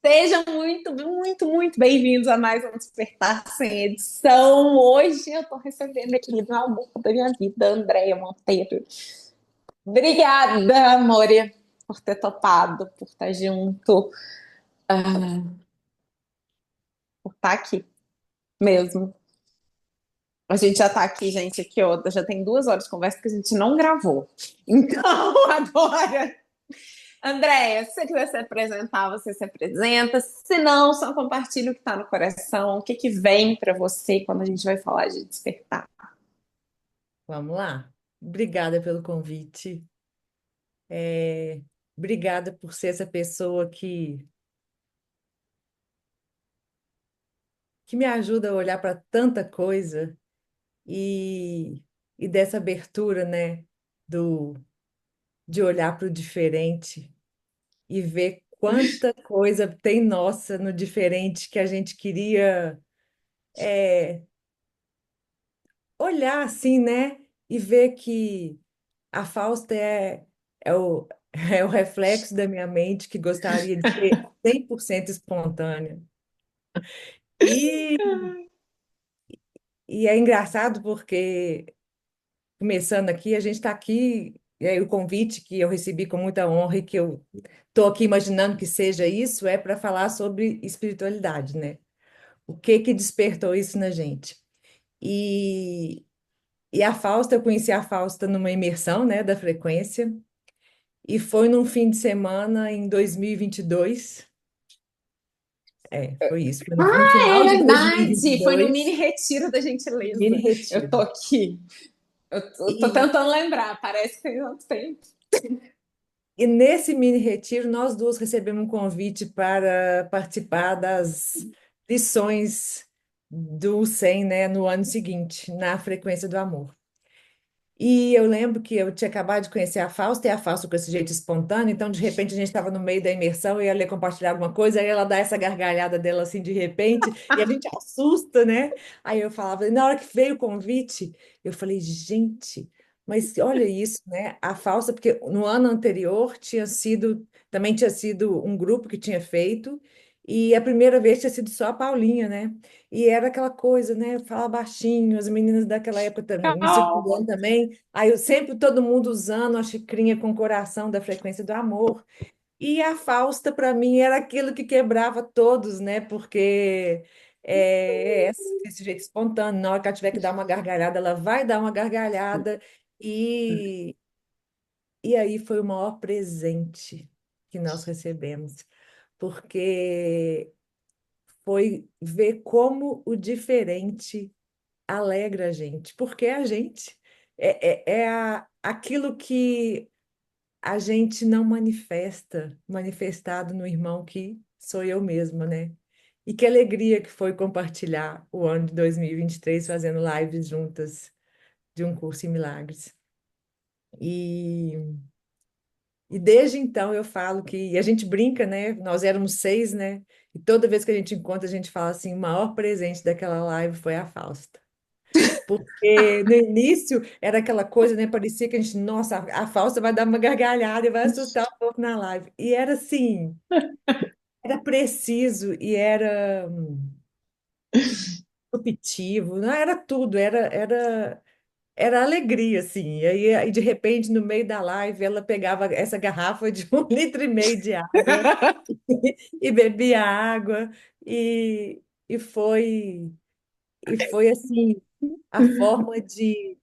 Sejam muito, muito, muito bem-vindos a mais um Despertar Sem Edição. Hoje eu tô recebendo aqui no amor da minha vida, Andréia Monteiro. Obrigada, Moria, por ter topado, por estar junto, por estar aqui mesmo. A gente já tá aqui, gente, aqui, ó, já tem 2 horas de conversa que a gente não gravou. Então, agora Andréia, se você quiser se apresentar, você se apresenta. Se não, só compartilha o que está no coração, o que que vem para você quando a gente vai falar de despertar. Vamos lá. Obrigada pelo convite. É, Obrigada por ser essa pessoa que me ajuda a olhar para tanta coisa e, e dessa abertura, né, do, de olhar para o diferente e ver quanta coisa tem nossa no diferente que a gente queria é, olhar assim, né, e ver que a Fausta é o reflexo da minha mente que gostaria de ser 100% espontânea. E, e é engraçado porque, começando aqui, a gente está aqui, e aí o convite que eu recebi com muita honra e que eu estou aqui imaginando que seja isso, é para falar sobre espiritualidade, né? O que que despertou isso na gente? E, e a Fausta, eu conheci a Fausta numa imersão, né, da frequência, e foi num fim de semana em 2022. Foi isso. Foi no final É de verdade, foi no mini 2022, retiro da mini gentileza. Eu tô retiro. aqui, eu tô E, tentando lembrar, parece que tem tanto tempo. e nesse mini retiro, nós duas recebemos um convite para participar das lições do 100, né, no ano seguinte, na frequência do amor. E eu lembro que eu tinha acabado de conhecer a Fausta, e a Fausta com esse jeito espontâneo, então de repente a gente estava no meio da imersão, eu ia ler compartilhar alguma coisa, aí ela dá essa gargalhada dela assim de repente, e a gente assusta, né? Aí eu falava, e na hora que veio o convite, eu falei, gente, mas olha isso, né? A Fausta, porque no ano anterior também tinha sido um grupo que tinha feito, e a primeira vez tinha sido só a Paulinha, né? E era aquela coisa, né? Falar baixinho, as meninas daquela época também, Calma. circulando também. Aí eu sempre todo mundo usando a xicrinha com coração da frequência do amor. E a Fausta, para mim, era aquilo que quebrava todos, né? Porque esse jeito espontâneo, na hora que ela tiver que dar uma gargalhada, ela vai dar uma gargalhada. E, e aí foi o maior presente que nós recebemos. Porque foi ver como o diferente alegra a gente, porque é a gente aquilo que a gente não manifestado no irmão que sou eu mesma, né? E que alegria que foi compartilhar o ano de 2023 fazendo lives juntas de um curso em milagres. E, e desde então eu falo que, e a gente brinca, né? Nós éramos 6, né? E toda vez que a gente encontra, a gente fala assim, o maior presente daquela live foi a Fausta. Porque no início era aquela coisa, né? Parecia que a gente, nossa, a falsa vai dar uma gargalhada e vai assustar o povo na live. E era assim, era preciso e era optativo, não era tudo, era alegria, assim. E de repente, no meio da live, ela pegava essa garrafa de 1,5 litros de água e bebia água, e, e foi, e foi assim, a forma de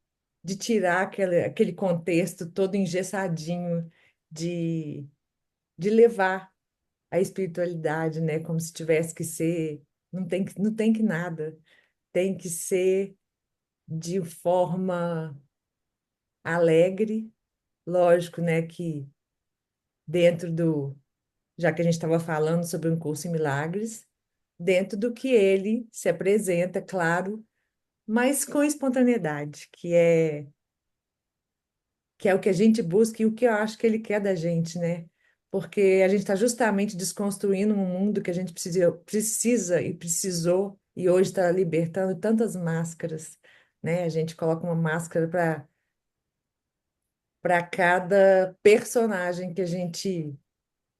tirar aquele contexto todo engessadinho, de, de levar a espiritualidade, né? Como se tivesse que ser, não tem que nada, tem que ser de forma alegre, lógico, né? Que dentro já que a gente estava falando sobre um curso em milagres, dentro do que ele se apresenta, claro, mas com espontaneidade, que é o que a gente busca e o que eu acho que ele quer da gente, né? Porque a gente está justamente desconstruindo um mundo que a gente precisa e precisou, e hoje está libertando tantas máscaras, né? A gente coloca uma máscara para cada personagem que a gente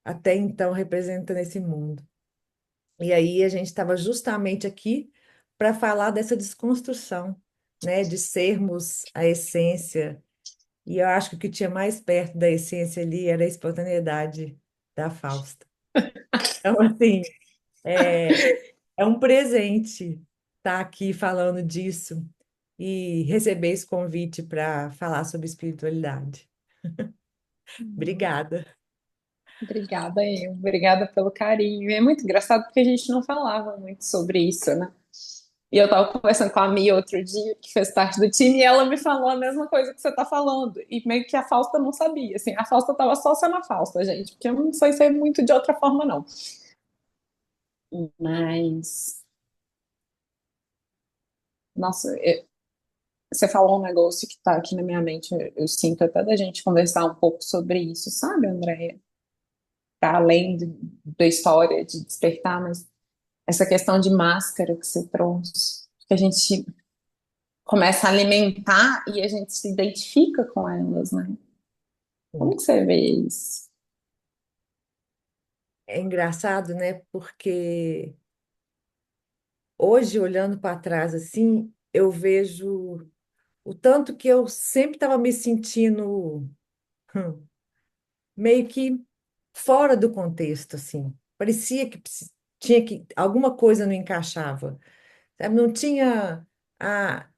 até então representa nesse mundo. E aí a gente estava justamente aqui para falar dessa desconstrução, né, de sermos a essência. E eu acho que o que tinha mais perto da essência ali era a espontaneidade da Fausta. Então, assim, é, é um presente estar aqui falando disso e receber esse convite para falar sobre espiritualidade. Hum, Obrigada. Obrigada, eu. Obrigada pelo carinho. E é muito engraçado porque a gente não falava muito sobre isso, né? E eu tava conversando com a Mia outro dia, que fez parte do time, e ela me falou a mesma coisa que você tá falando. E meio que a Fausta não sabia, assim, a Fausta tava só sendo a Fausta, gente, porque eu não sei ser muito de outra forma, não. Mas, nossa, você falou um negócio que tá aqui na minha mente, eu sinto até da gente conversar um pouco sobre isso, sabe, Andréia? Para além da história de despertar, mas essa questão de máscara que você trouxe, que a gente começa a alimentar e a gente se identifica com elas, né? Como que você vê isso? É engraçado, né? Porque hoje, olhando para trás assim, eu vejo o tanto que eu sempre estava me sentindo meio que fora do contexto, assim. Parecia que tinha que alguma coisa não encaixava, sabe? Não tinha a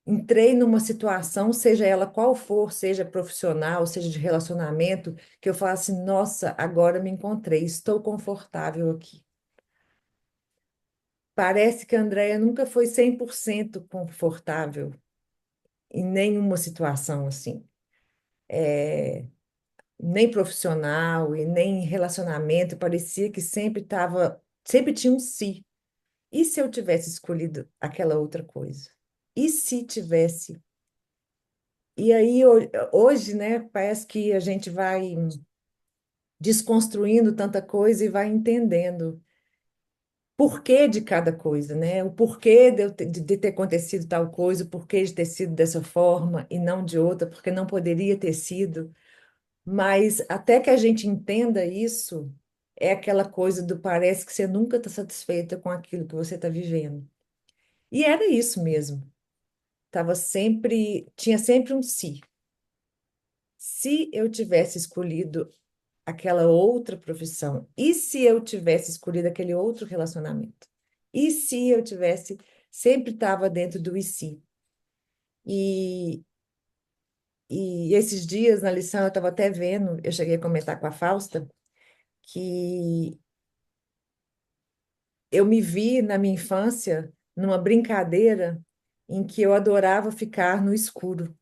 entrei numa situação, seja ela qual for, seja profissional, seja de relacionamento, que eu falasse, nossa, agora me encontrei, estou confortável aqui. Parece que a Andrea nunca foi 100% confortável em nenhuma situação assim, nem profissional e nem em relacionamento, parecia que sempre tinha um si. E se eu tivesse escolhido aquela outra coisa? E se tivesse? E aí hoje, né, parece que a gente vai desconstruindo tanta coisa e vai entendendo porquê de cada coisa, né? O porquê de ter acontecido tal coisa, o porquê de ter sido dessa forma e não de outra, porque não poderia ter sido. Mas até que a gente entenda isso, é aquela coisa do parece que você nunca está satisfeita com aquilo que você está vivendo. E era isso mesmo. Tinha sempre um se. Se eu tivesse escolhido aquela outra profissão? E se eu tivesse escolhido aquele outro relacionamento? E se eu tivesse, sempre estava dentro do e se? E, e esses dias na lição eu estava até vendo, eu cheguei a comentar com a Fausta, que eu me vi na minha infância numa brincadeira em que eu adorava ficar no escuro.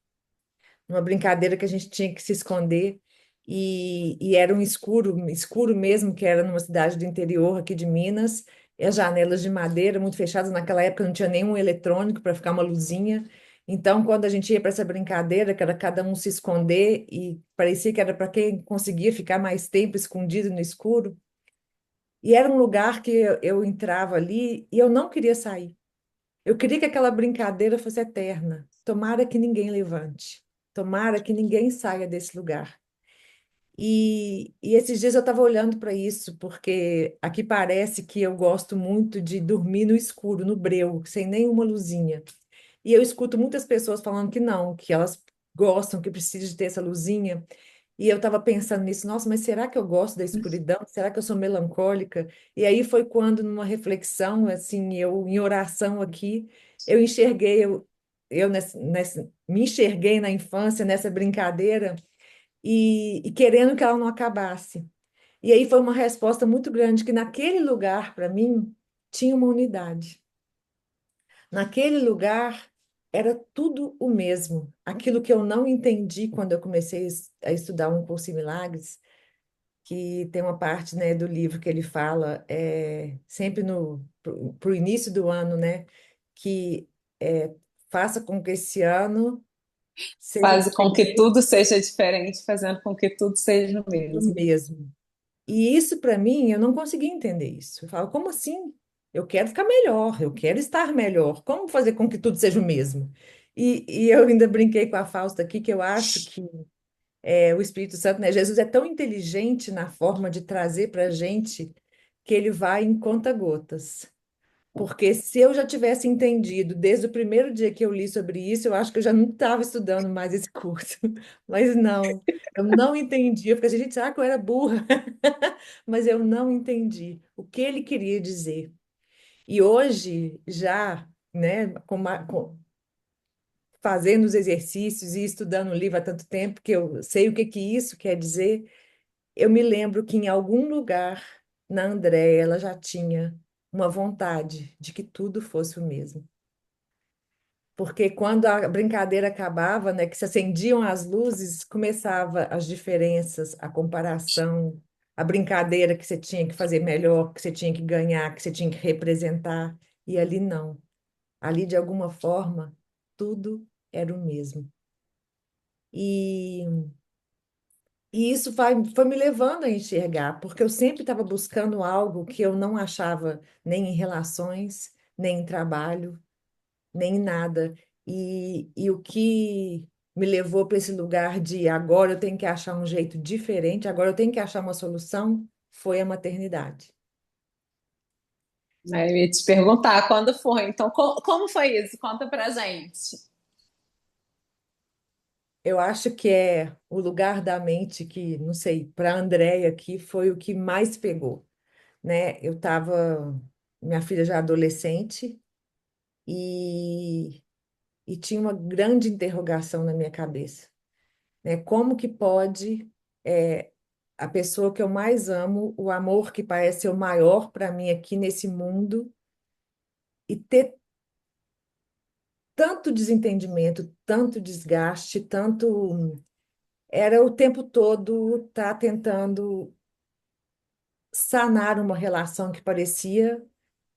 Uma brincadeira que a gente tinha que se esconder e era um escuro, escuro mesmo, que era numa cidade do interior aqui de Minas, e as janelas de madeira muito fechadas. Naquela época não tinha nenhum eletrônico para ficar uma luzinha. Então, quando a gente ia para essa brincadeira, que era cada um se esconder e parecia que era para quem conseguia ficar mais tempo escondido no escuro, e era um lugar que eu entrava ali e eu não queria sair. Eu queria que aquela brincadeira fosse eterna. Tomara que ninguém levante. Tomara que ninguém saia desse lugar. E esses dias eu estava olhando para isso, porque aqui parece que eu gosto muito de dormir no escuro, no breu, sem nenhuma luzinha. E eu escuto muitas pessoas falando que não, que elas gostam, que precisam de ter essa luzinha. E eu estava pensando nisso, nossa, mas será que eu gosto da escuridão? Será que eu sou melancólica? E aí foi quando, numa reflexão, assim, eu em oração aqui, eu enxerguei, me enxerguei na infância, nessa brincadeira, e querendo que ela não acabasse. E aí foi uma resposta muito grande, que naquele lugar, para mim, tinha uma unidade. Naquele lugar era tudo o mesmo. Aquilo que eu não entendi quando eu comecei a estudar um curso em milagres, que tem uma parte, né, do livro que ele fala, sempre no pro início do ano, né, que é, faça com que esse ano seja Faz com que diferente tudo seja diferente, fazendo com que tudo seja o do mesmo. mesmo. E isso, para mim, eu não conseguia entender isso. Eu falo, como assim? Eu quero ficar melhor, eu quero estar melhor. Como fazer com que tudo seja o mesmo? E eu ainda brinquei com a Fausta aqui, que eu acho que o Espírito Santo, né? Jesus é tão inteligente na forma de trazer para a gente que ele vai em conta-gotas. Porque se eu já tivesse entendido desde o primeiro dia que eu li sobre isso, eu acho que eu já não estava estudando mais esse curso. Mas não, eu não entendi. Eu fiquei assim, gente, será que eu era burra? Mas eu não entendi o que ele queria dizer. E hoje, já, né, fazendo os exercícios e estudando o livro há tanto tempo que eu sei o que que isso quer dizer, eu me lembro que em algum lugar na Andréia ela já tinha uma vontade de que tudo fosse o mesmo. Porque quando a brincadeira acabava, né, que se acendiam as luzes, começava as diferenças, a comparação, a brincadeira que você tinha que fazer melhor, que você tinha que ganhar, que você tinha que representar. E ali não. Ali, de alguma forma, tudo era o mesmo. E, e isso foi me levando a enxergar, porque eu sempre estava buscando algo que eu não achava nem em relações, nem em trabalho, nem em nada. E o que me levou para esse lugar de agora eu tenho que achar um jeito diferente, agora eu tenho que achar uma solução, foi a maternidade. Aí eu ia te perguntar quando foi. Então, como foi isso? Conta pra gente. Eu acho que é o lugar da mente que, não sei, para a Andréia aqui foi o que mais pegou, né? Minha filha já adolescente e, e tinha uma grande interrogação na minha cabeça, né? Como que pode é, a pessoa que eu mais amo, o amor que parece ser o maior para mim aqui nesse mundo, e ter tanto desentendimento, tanto desgaste, tanto. Era o tempo todo estar tentando sanar uma relação que parecia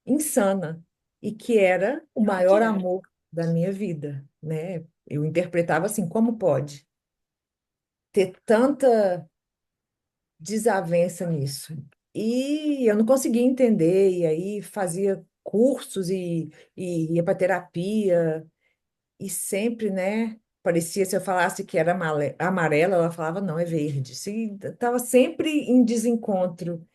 insana e que era o Que maior era. amor da minha vida, né? Eu interpretava assim, como pode ter tanta desavença nisso? E eu não conseguia entender, e aí fazia cursos e ia para terapia, e sempre, né? Parecia, se eu falasse que era amarela, ela falava, não, é verde. Estava sempre em desencontro.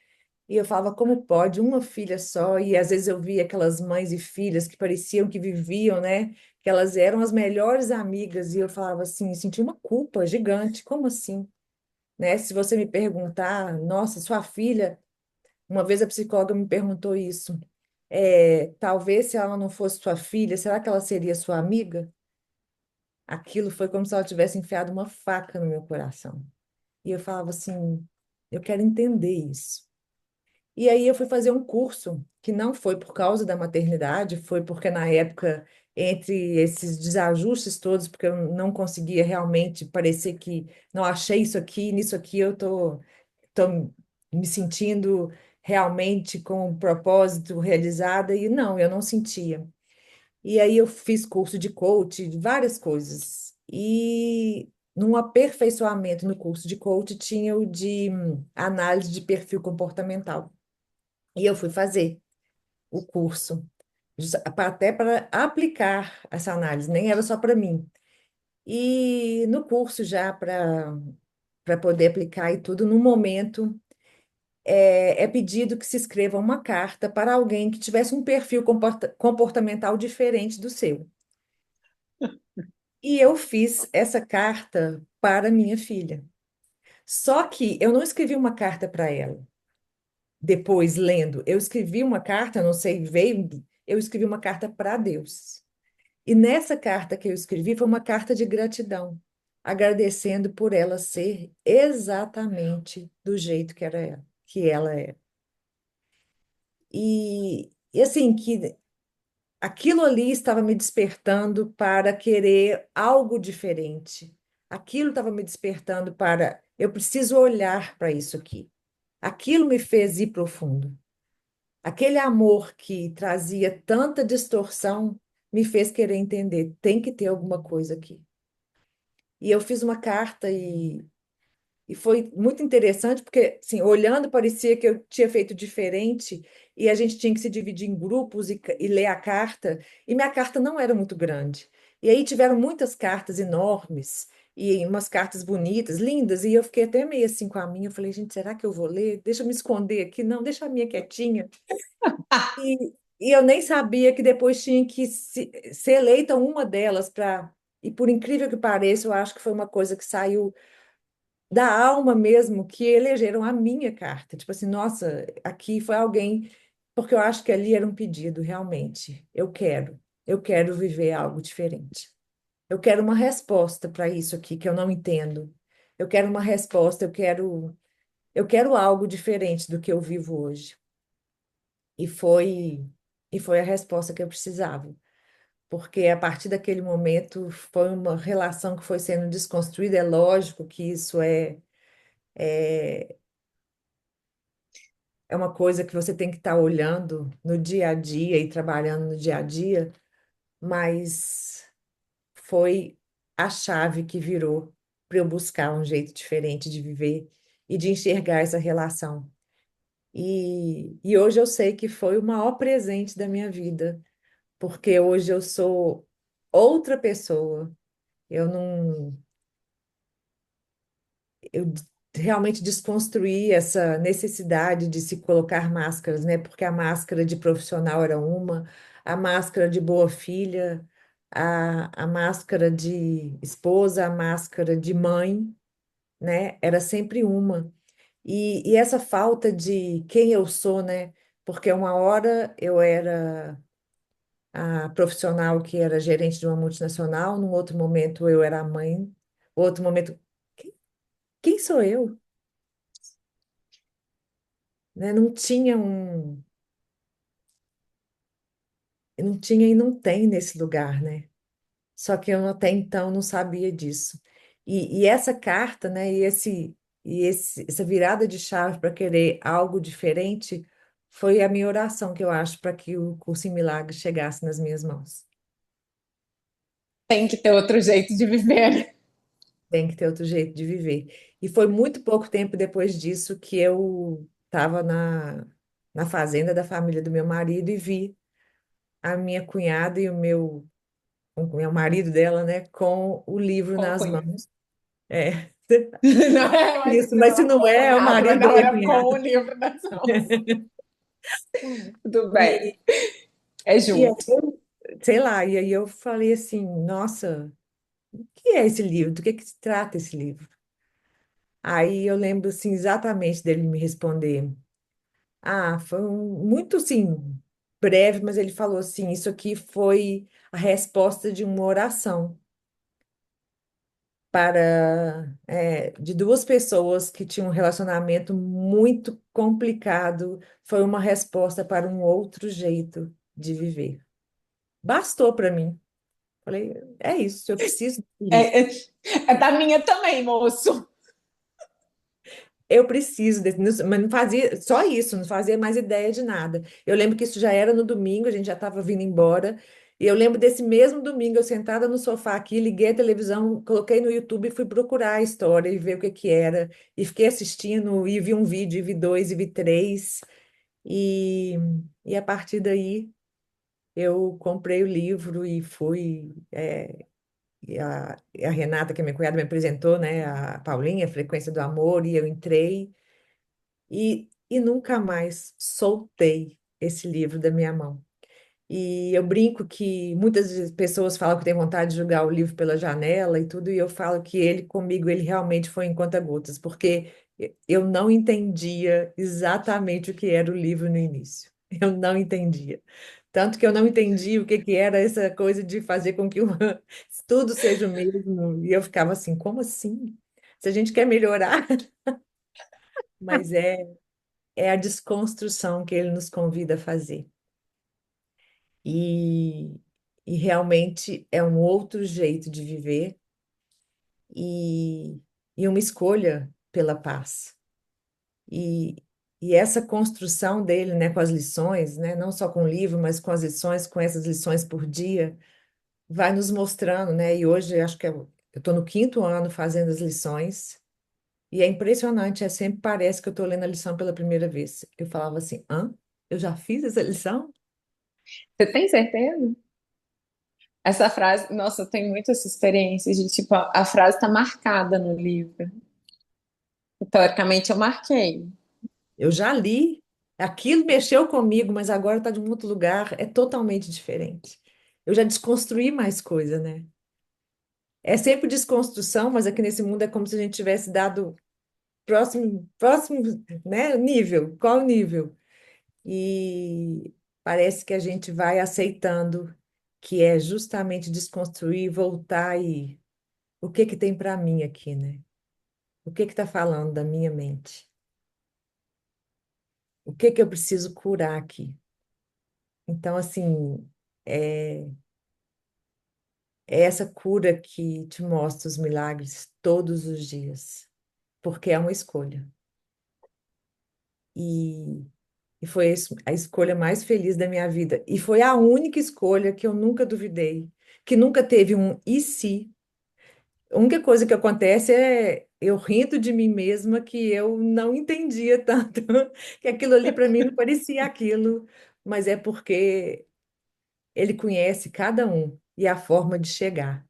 E eu falava, como pode uma filha só? E às vezes eu via aquelas mães e filhas que pareciam que viviam, né? Que elas eram as melhores amigas. E eu falava assim, senti uma culpa gigante. Como assim? Né? Se você me perguntar, nossa, sua filha, uma vez a psicóloga me perguntou isso. Talvez se ela não fosse sua filha, será que ela seria sua amiga? Aquilo foi como se ela tivesse enfiado uma faca no meu coração. E eu falava assim, eu quero entender isso. E aí eu fui fazer um curso que não foi por causa da maternidade, foi porque na época, entre esses desajustes todos, porque eu não conseguia realmente parecer que não achei isso aqui, nisso aqui tô me sentindo realmente com um propósito realizada, e não, eu não sentia. E aí eu fiz curso de coach, de várias coisas. E num aperfeiçoamento no curso de coach tinha o de análise de perfil comportamental. E eu fui fazer o curso, até para aplicar essa análise, nem era só para mim. E no curso já para poder aplicar e tudo, no momento é pedido que se escreva uma carta para alguém que tivesse um perfil comportamental diferente do seu. E eu fiz essa carta para minha filha. Só que eu não escrevi uma carta para ela. Depois, lendo, eu escrevi uma carta, não sei, veio, eu escrevi uma carta para Deus. E nessa carta que eu escrevi foi uma carta de gratidão, agradecendo por ela ser exatamente do jeito que ela é. E assim, que aquilo ali estava me despertando para querer algo diferente. Aquilo estava me despertando para eu preciso olhar para isso aqui. Aquilo me fez ir profundo. Aquele amor que trazia tanta distorção me fez querer entender, tem que ter alguma coisa aqui. E eu fiz uma carta e foi muito interessante, porque, assim, olhando, parecia que eu tinha feito diferente, e a gente tinha que se dividir em grupos e ler a carta, e minha carta não era muito grande. E aí tiveram muitas cartas enormes, e umas cartas bonitas, lindas, e eu fiquei até meio assim com a minha. Eu falei, gente, será que eu vou ler? Deixa eu me esconder aqui. Não, deixa a minha quietinha. E eu nem sabia que depois tinha que ser eleita uma delas para. E por incrível que pareça, eu acho que foi uma coisa que saiu da alma mesmo, que elegeram a minha carta. Tipo assim, nossa, aqui foi alguém. Porque eu acho que ali era um pedido, realmente. Eu quero viver algo diferente. Eu quero uma resposta para isso aqui que eu não entendo. Eu quero uma resposta, eu quero algo diferente do que eu vivo hoje. E foi, e foi a resposta que eu precisava, porque a partir daquele momento foi uma relação que foi sendo desconstruída. É lógico que isso é uma coisa que você tem que estar olhando no dia a dia e trabalhando no dia a dia, mas foi a chave que virou para eu buscar um jeito diferente de viver e de enxergar essa relação. E hoje eu sei que foi o maior presente da minha vida, porque hoje eu sou outra pessoa. Eu não, eu realmente desconstruí essa necessidade de se colocar máscaras, né? Porque a máscara de profissional era uma, a máscara de boa filha, a máscara de esposa, a máscara de mãe, né? Era sempre uma. E essa falta de quem eu sou, né? Porque uma hora eu era a profissional que era gerente de uma multinacional, num outro momento eu era a mãe, outro momento, quem, quem sou eu? Né? Não tinha e não tem nesse lugar, né? Só que eu até então não sabia disso. E essa carta, né? Essa virada de chave para querer algo diferente foi a minha oração, que eu acho, para que o curso em Milagres chegasse nas minhas mãos. Tem que ter outro jeito de viver. Tem que ter outro jeito de viver. E foi muito pouco tempo depois disso que eu estava na fazenda da família do meu marido e vi a minha cunhada e o meu marido dela, né, com o livro Com nas cunhado. mãos. É, Não é, mas isso, você mas se falava não com é, é o cunhado, mas marido da não minha era com o cunhada. livro das mãos. Tudo bem. E, É e aí junto. eu, sei lá, e aí eu falei assim, nossa, o que é esse livro? Do que se trata esse livro? Aí eu lembro assim, exatamente dele me responder. Ah, foi muito assim, breve, mas ele falou assim: isso aqui foi a resposta de uma oração de duas pessoas que tinham um relacionamento muito complicado. Foi uma resposta para um outro jeito de viver. Bastou para mim. Falei, é isso, eu preciso disso. É, é, é da minha também, moço. Eu preciso desse, mas não fazia só isso, não fazia mais ideia de nada. Eu lembro que isso já era no domingo, a gente já estava vindo embora. E eu lembro desse mesmo domingo, eu sentada no sofá aqui, liguei a televisão, coloquei no YouTube e fui procurar a história e ver o que que era. E fiquei assistindo, e vi um vídeo, e vi dois, e vi três. E, e a partir daí eu comprei o livro e fui. E a Renata, que é minha cunhada, me apresentou, né? A Paulinha, a Frequência do Amor, e eu entrei. E nunca mais soltei esse livro da minha mão. E eu brinco que muitas pessoas falam que têm vontade de jogar o livro pela janela e tudo, e eu falo que ele, comigo, ele realmente foi em conta-gotas, porque eu não entendia exatamente o que era o livro no início. Eu não entendia. Tanto que eu não entendi o que que era essa coisa de fazer com que o tudo seja o mesmo. E eu ficava assim, como assim? Se a gente quer melhorar, mas é a desconstrução que ele nos convida a fazer. E, e realmente é um outro jeito de viver e, e uma escolha pela paz. E, e essa construção dele, né, com as lições, né, não só com o livro, mas com as lições, com essas lições por dia, vai nos mostrando, né? E hoje acho que eu estou no quinto ano fazendo as lições. E é impressionante, sempre parece que eu estou lendo a lição pela primeira vez. Eu falava assim, hã? Eu já fiz essa lição? Você tem certeza? Essa frase, nossa, eu tenho muitas experiências de tipo, a frase tá marcada no livro. Teoricamente, eu marquei. Eu já li, aquilo mexeu comigo, mas agora está de um outro lugar, é totalmente diferente. Eu já desconstruí mais coisa, né? É sempre desconstrução, mas aqui nesse mundo é como se a gente tivesse dado próximo, né, nível. Qual nível? E parece que a gente vai aceitando que é justamente desconstruir, voltar e o que que tem para mim aqui, né? O que que está falando da minha mente? O que que eu preciso curar aqui? Então, assim, é, é essa cura que te mostra os milagres todos os dias, porque é uma escolha. E, e foi a escolha mais feliz da minha vida. E foi a única escolha que eu nunca duvidei, que nunca teve um e se. A única coisa que acontece é eu rindo de mim mesma que eu não entendia tanto, que aquilo ali para mim não parecia aquilo, mas é porque ele conhece cada um e a forma de chegar,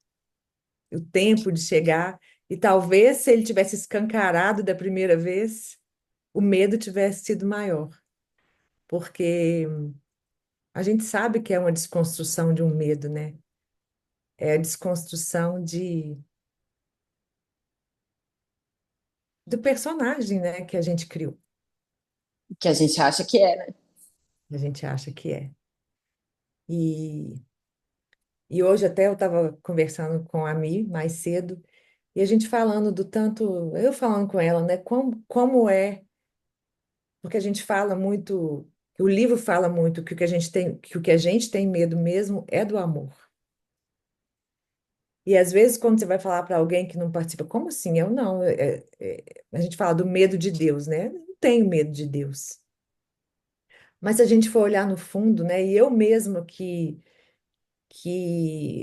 o tempo de chegar. E talvez se ele tivesse escancarado da primeira vez, o medo tivesse sido maior, porque a gente sabe que é uma desconstrução de um medo, né? É a desconstrução do personagem, né, que a gente criou, Que a gente acha que é, né? a gente acha que é. E, e hoje até eu estava conversando com a Mi mais cedo, e a gente falando do tanto, eu falando com ela, né, como é, porque a gente fala muito, o livro fala muito que o que a gente tem, que o que a gente tem medo mesmo é do amor. E às vezes, quando você vai falar para alguém que não participa, como assim? Eu não. A gente fala do medo de Deus, né? Eu não tenho medo de Deus. Mas se a gente for olhar no fundo, né? E eu mesma que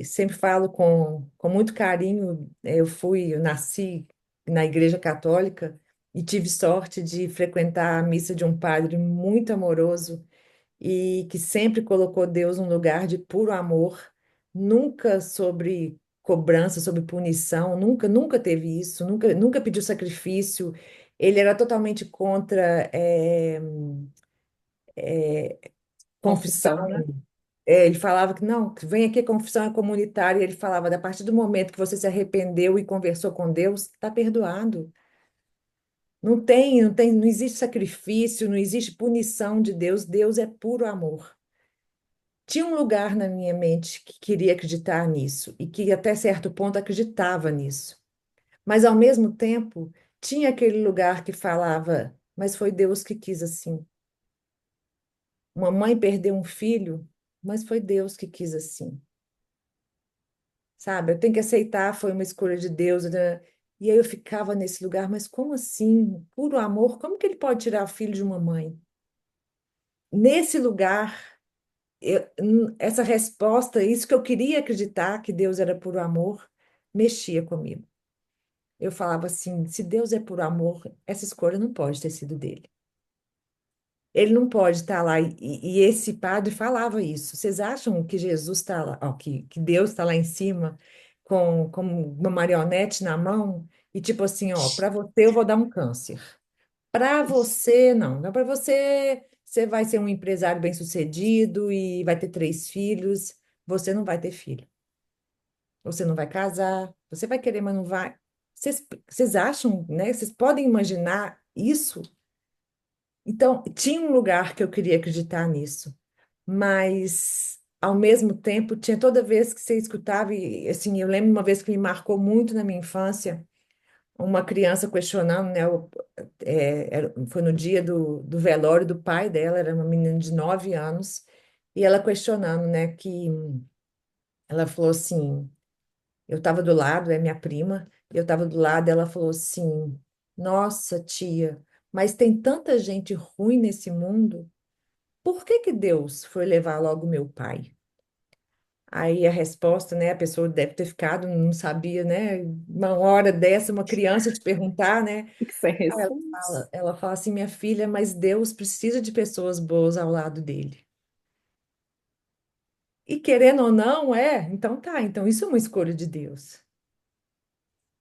sempre falo com muito carinho, eu nasci na Igreja Católica e tive sorte de frequentar a missa de um padre muito amoroso e que sempre colocou Deus num lugar de puro amor, nunca sobre cobrança, sobre punição, nunca teve isso, nunca pediu sacrifício. Ele era totalmente contra confissão. Confissão, né? Ele falava que não, que vem aqui, a confissão é comunitária. E ele falava, a partir do momento que você se arrependeu e conversou com Deus, está perdoado. Não existe sacrifício, não existe punição de Deus. Deus é puro amor. Tinha um lugar na minha mente que queria acreditar nisso e que até certo ponto acreditava nisso. Mas ao mesmo tempo, tinha aquele lugar que falava, mas foi Deus que quis assim. Uma mãe perdeu um filho, mas foi Deus que quis assim. Sabe? Eu tenho que aceitar, foi uma escolha de Deus, né? E aí eu ficava nesse lugar, mas como assim? Puro amor, como que ele pode tirar o filho de uma mãe? Nesse lugar essa resposta, isso que eu queria acreditar, que Deus era puro amor, mexia comigo. Eu falava assim: se Deus é puro amor, essa escolha não pode ter sido dele. Ele não pode estar lá. E esse padre falava isso. Vocês acham que Jesus está lá, ó, que Deus está lá em cima com uma marionete na mão? E tipo assim, ó, para você eu vou dar um câncer. Para você, não. Não para você, você vai ser um empresário bem-sucedido e vai ter 3 filhos. Você não vai ter filho. Você não vai casar. Você vai querer, mas não vai. Vocês acham, né? Vocês podem imaginar isso? Então, tinha um lugar que eu queria acreditar nisso, mas ao mesmo tempo, tinha toda vez que você escutava, e assim, eu lembro uma vez que me marcou muito na minha infância, uma criança questionando, né? Foi no dia do velório do pai dela, era uma menina de 9 anos, e ela questionando, né? Que ela falou assim: eu estava do lado, é minha prima, eu estava do lado, ela falou assim: nossa, tia, mas tem tanta gente ruim nesse mundo, por que que Deus foi levar logo meu pai? Aí a resposta, né? A pessoa deve ter ficado, não sabia, né? Uma hora dessa, uma criança te perguntar, né? O que você Aí responde? ela fala assim, minha filha, mas Deus precisa de pessoas boas ao lado dele. E querendo ou não, então tá, então isso é uma escolha de Deus.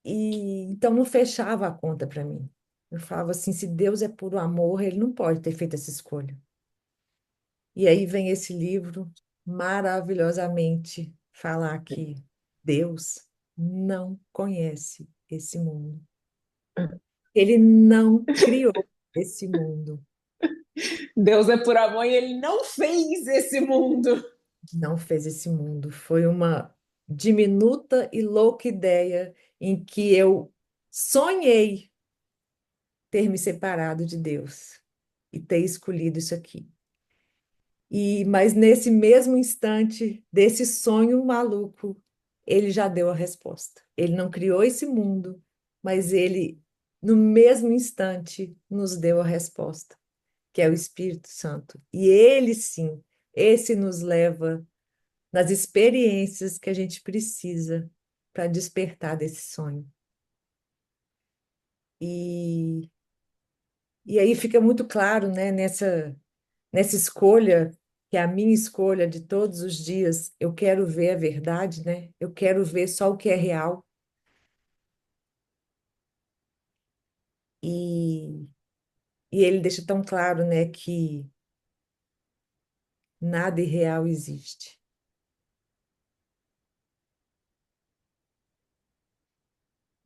E então não fechava a conta para mim. Eu falava assim, se Deus é puro amor, ele não pode ter feito essa escolha. E aí vem esse livro maravilhosamente falar que Deus não conhece esse mundo. Ele não criou esse mundo. Deus é por amor e ele não fez esse mundo. Não fez esse mundo. Foi uma diminuta e louca ideia em que eu sonhei ter me separado de Deus e ter escolhido isso aqui. Mas nesse mesmo instante desse sonho maluco, ele já deu a resposta. Ele não criou esse mundo, mas ele no mesmo instante nos deu a resposta, que é o Espírito Santo. E ele sim, esse nos leva nas experiências que a gente precisa para despertar desse sonho. E, e aí fica muito claro, né, nessa escolha, que é a minha escolha de todos os dias, eu quero ver a verdade, né? Eu quero ver só o que é real. E, e ele deixa tão claro, né, que nada irreal existe.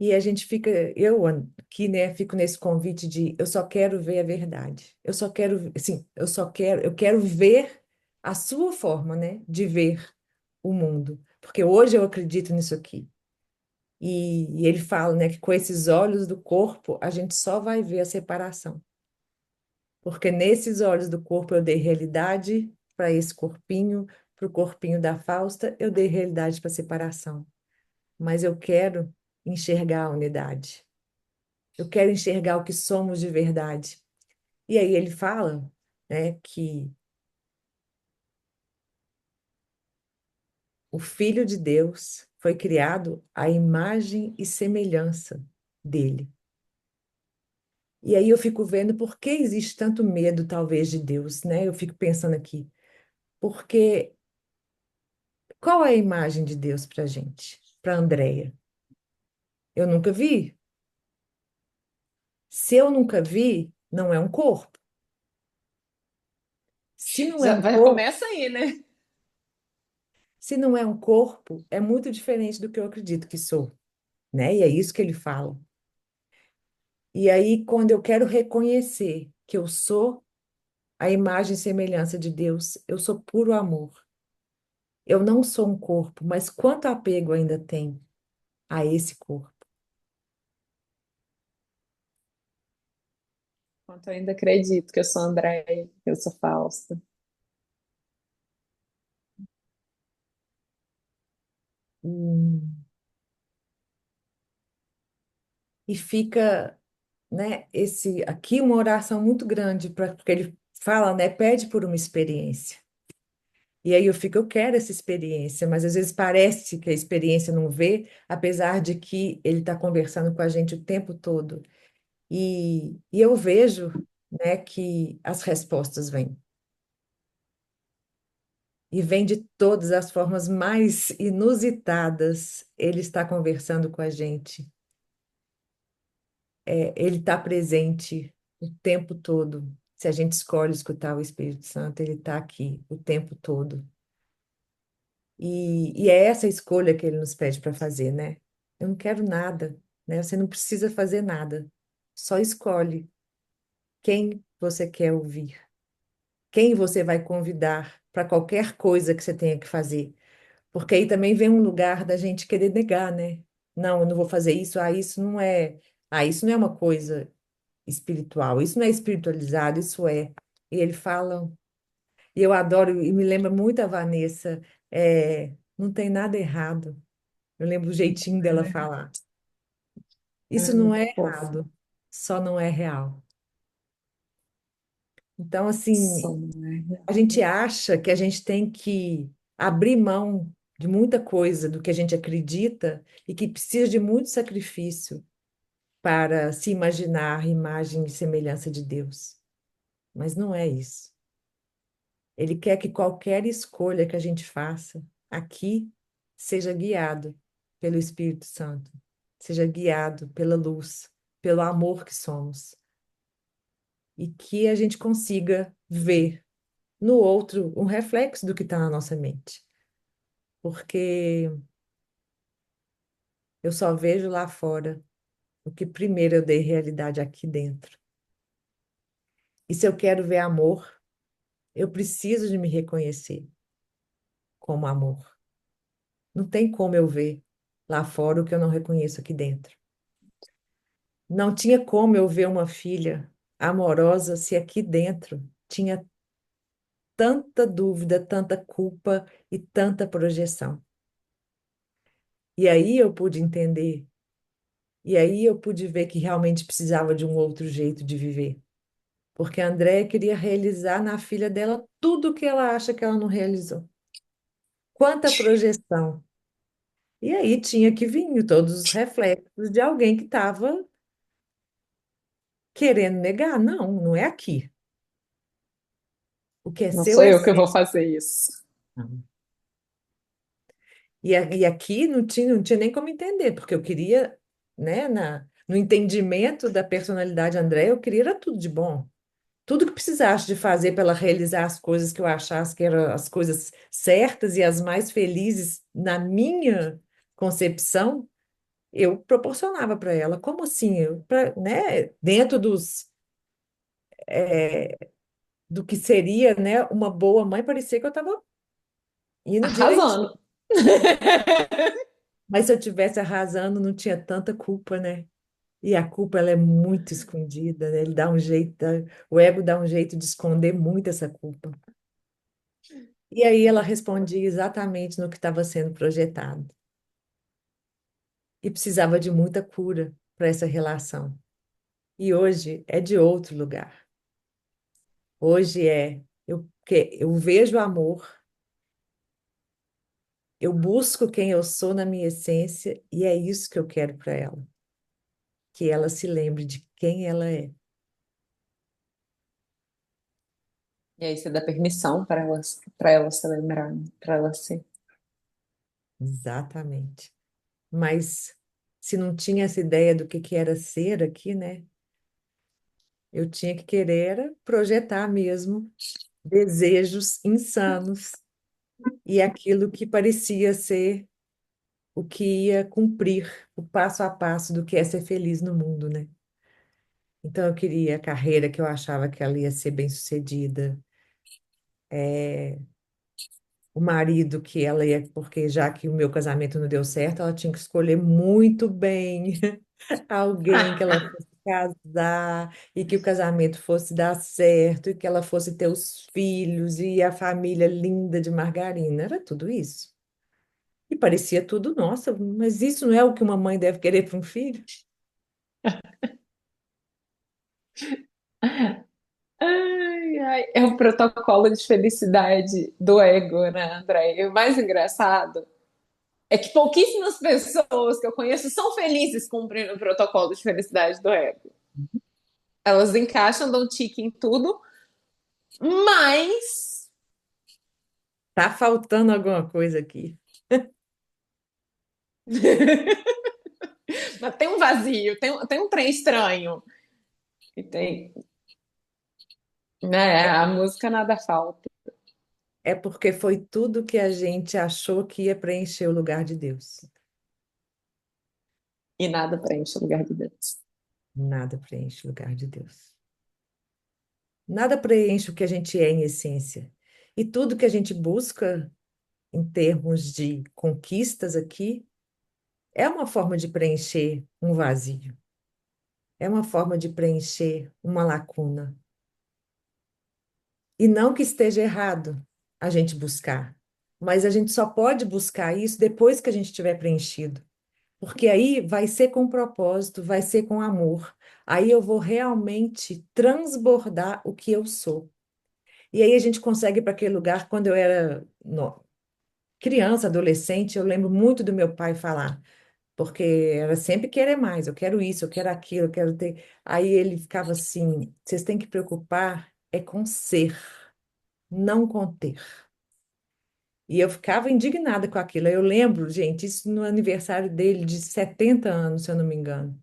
E a gente fica, eu aqui, né, fico nesse convite de eu só quero ver a verdade. Eu só quero, assim, eu quero ver a sua forma, né, de ver o mundo. Porque hoje eu acredito nisso aqui. E ele fala, né, que com esses olhos do corpo a gente só vai ver a separação. Porque nesses olhos do corpo eu dei realidade para esse corpinho, para o corpinho da Fausta, eu dei realidade para a separação. Mas eu quero enxergar a unidade. Eu quero enxergar o que somos de verdade. E aí ele fala, né, que o Filho de Deus foi criado à imagem e semelhança dele. E aí eu fico vendo por que existe tanto medo, talvez, de Deus, né? Eu fico pensando aqui, porque qual é a imagem de Deus para gente? Para Andréia? Eu nunca vi. Se eu nunca vi, não é um corpo. Se não é Já, um já corpo, começa aí, né? se não é um corpo, é muito diferente do que eu acredito que sou, né? E é isso que ele fala. E aí, quando eu quero reconhecer que eu sou a imagem e semelhança de Deus, eu sou puro amor. Eu não sou um corpo, mas quanto apego ainda tem a esse corpo? Enquanto eu ainda acredito que eu sou Andréia, que eu sou Fausta. Hum. E fica, né, esse aqui uma oração muito grande para porque ele fala, né, pede por uma experiência. E aí eu fico, eu quero essa experiência, mas às vezes parece que a experiência não vê, apesar de que ele está conversando com a gente o tempo todo. E eu vejo, né, que as respostas vêm. E vem de todas as formas mais inusitadas. Ele está conversando com a gente. Ele está presente o tempo todo. Se a gente escolhe escutar o Espírito Santo, ele está aqui o tempo todo. E é essa escolha que ele nos pede para fazer, né? Eu não quero nada, né? Você não precisa fazer nada. Só escolhe quem você quer ouvir, quem você vai convidar para qualquer coisa que você tenha que fazer. Porque aí também vem um lugar da gente querer negar, né? Não, eu não vou fazer isso, isso não é uma coisa espiritual, isso não é espiritualizado, isso é. E ele fala, e eu adoro, e me lembra muito a Vanessa, não tem nada errado. Eu lembro o jeitinho dela falar. É Isso não muito é fofo. errado, só não é real. Então, assim, Som, né? a gente acha que a gente tem que abrir mão de muita coisa do que a gente acredita e que precisa de muito sacrifício para se imaginar a imagem e semelhança de Deus. Mas não é isso. Ele quer que qualquer escolha que a gente faça aqui seja guiado pelo Espírito Santo, seja guiado pela luz, pelo amor que somos, e que a gente consiga ver no outro um reflexo do que está na nossa mente. Porque eu só vejo lá fora o que primeiro eu dei realidade aqui dentro. E se eu quero ver amor, eu preciso de me reconhecer como amor. Não tem como eu ver lá fora o que eu não reconheço aqui dentro. Não tinha como eu ver uma filha amorosa se aqui dentro tinha tanta dúvida, tanta culpa e tanta projeção. E aí eu pude entender, e aí eu pude ver que realmente precisava de um outro jeito de viver. Porque a Andréia queria realizar na filha dela tudo o que ela acha que ela não realizou. Quanta projeção! E aí tinha que vir todos os reflexos de alguém que estava querendo negar. Não, não é aqui. O que é Não seu sou é eu que seu. vou fazer isso. E aqui não tinha nem como entender, porque eu queria, né, no entendimento da personalidade André, eu queria era tudo de bom. Tudo que precisasse de fazer para ela realizar as coisas que eu achasse que eram as coisas certas e as mais felizes na minha concepção, eu proporcionava para ela. Como assim? Né, dentro do que seria, né, uma boa mãe, parecia que eu estava indo direitinho. Arrasando. Mas se eu tivesse arrasando, não tinha tanta culpa, né? E a culpa, ela é muito escondida, né? Ele dá um jeito, o ego dá um jeito de esconder muito essa culpa. E aí ela respondia exatamente no que estava sendo projetado. E precisava de muita cura para essa relação. E hoje é de outro lugar. Hoje eu vejo amor, eu busco quem eu sou na minha essência e é isso que eu quero para ela. Que ela se lembre de quem ela é. E aí você dá permissão para ela se lembrar, para ela ser. Exatamente. Mas se não tinha essa ideia do que era ser aqui, né? Eu tinha que querer era projetar mesmo desejos insanos e aquilo que parecia ser o que ia cumprir o passo a passo do que é ser feliz no mundo, né? Então eu queria a carreira que eu achava que ela ia ser bem-sucedida, o marido que ela ia, porque já que o meu casamento não deu certo, ela tinha que escolher muito bem alguém que ela fosse casar e que o casamento fosse dar certo e que ela fosse ter os filhos e a família linda de margarina. Era tudo isso. E parecia tudo, nossa, mas isso não é o que uma mãe deve querer para um filho? Ai, ai, é o protocolo de felicidade do ego, né, André? E o mais engraçado é que pouquíssimas pessoas que eu conheço são felizes cumprindo o protocolo de felicidade do ego. Elas encaixam, dão tique em tudo, mas, Tá faltando alguma coisa aqui. mas tem um vazio, tem um trem estranho. E tem, né? A música nada falta. É porque foi tudo que a gente achou que ia preencher o lugar de Deus. E nada preenche o lugar de Deus. Nada preenche o lugar de Deus. Nada preenche o que a gente é em essência. E tudo que a gente busca em termos de conquistas aqui é uma forma de preencher um vazio, é uma forma de preencher uma lacuna. E não que esteja errado a gente buscar, mas a gente só pode buscar isso depois que a gente tiver preenchido, porque aí vai ser com propósito, vai ser com amor. Aí eu vou realmente transbordar o que eu sou. E aí a gente consegue ir para aquele lugar. Quando eu era criança, adolescente, eu lembro muito do meu pai falar, porque era sempre querer mais, eu quero isso, eu quero aquilo, eu quero ter. Aí ele ficava assim: vocês têm que preocupar é com ser. não conter. E eu ficava indignada com aquilo. Eu lembro, gente, isso no aniversário dele de 70 anos, se eu não me engano,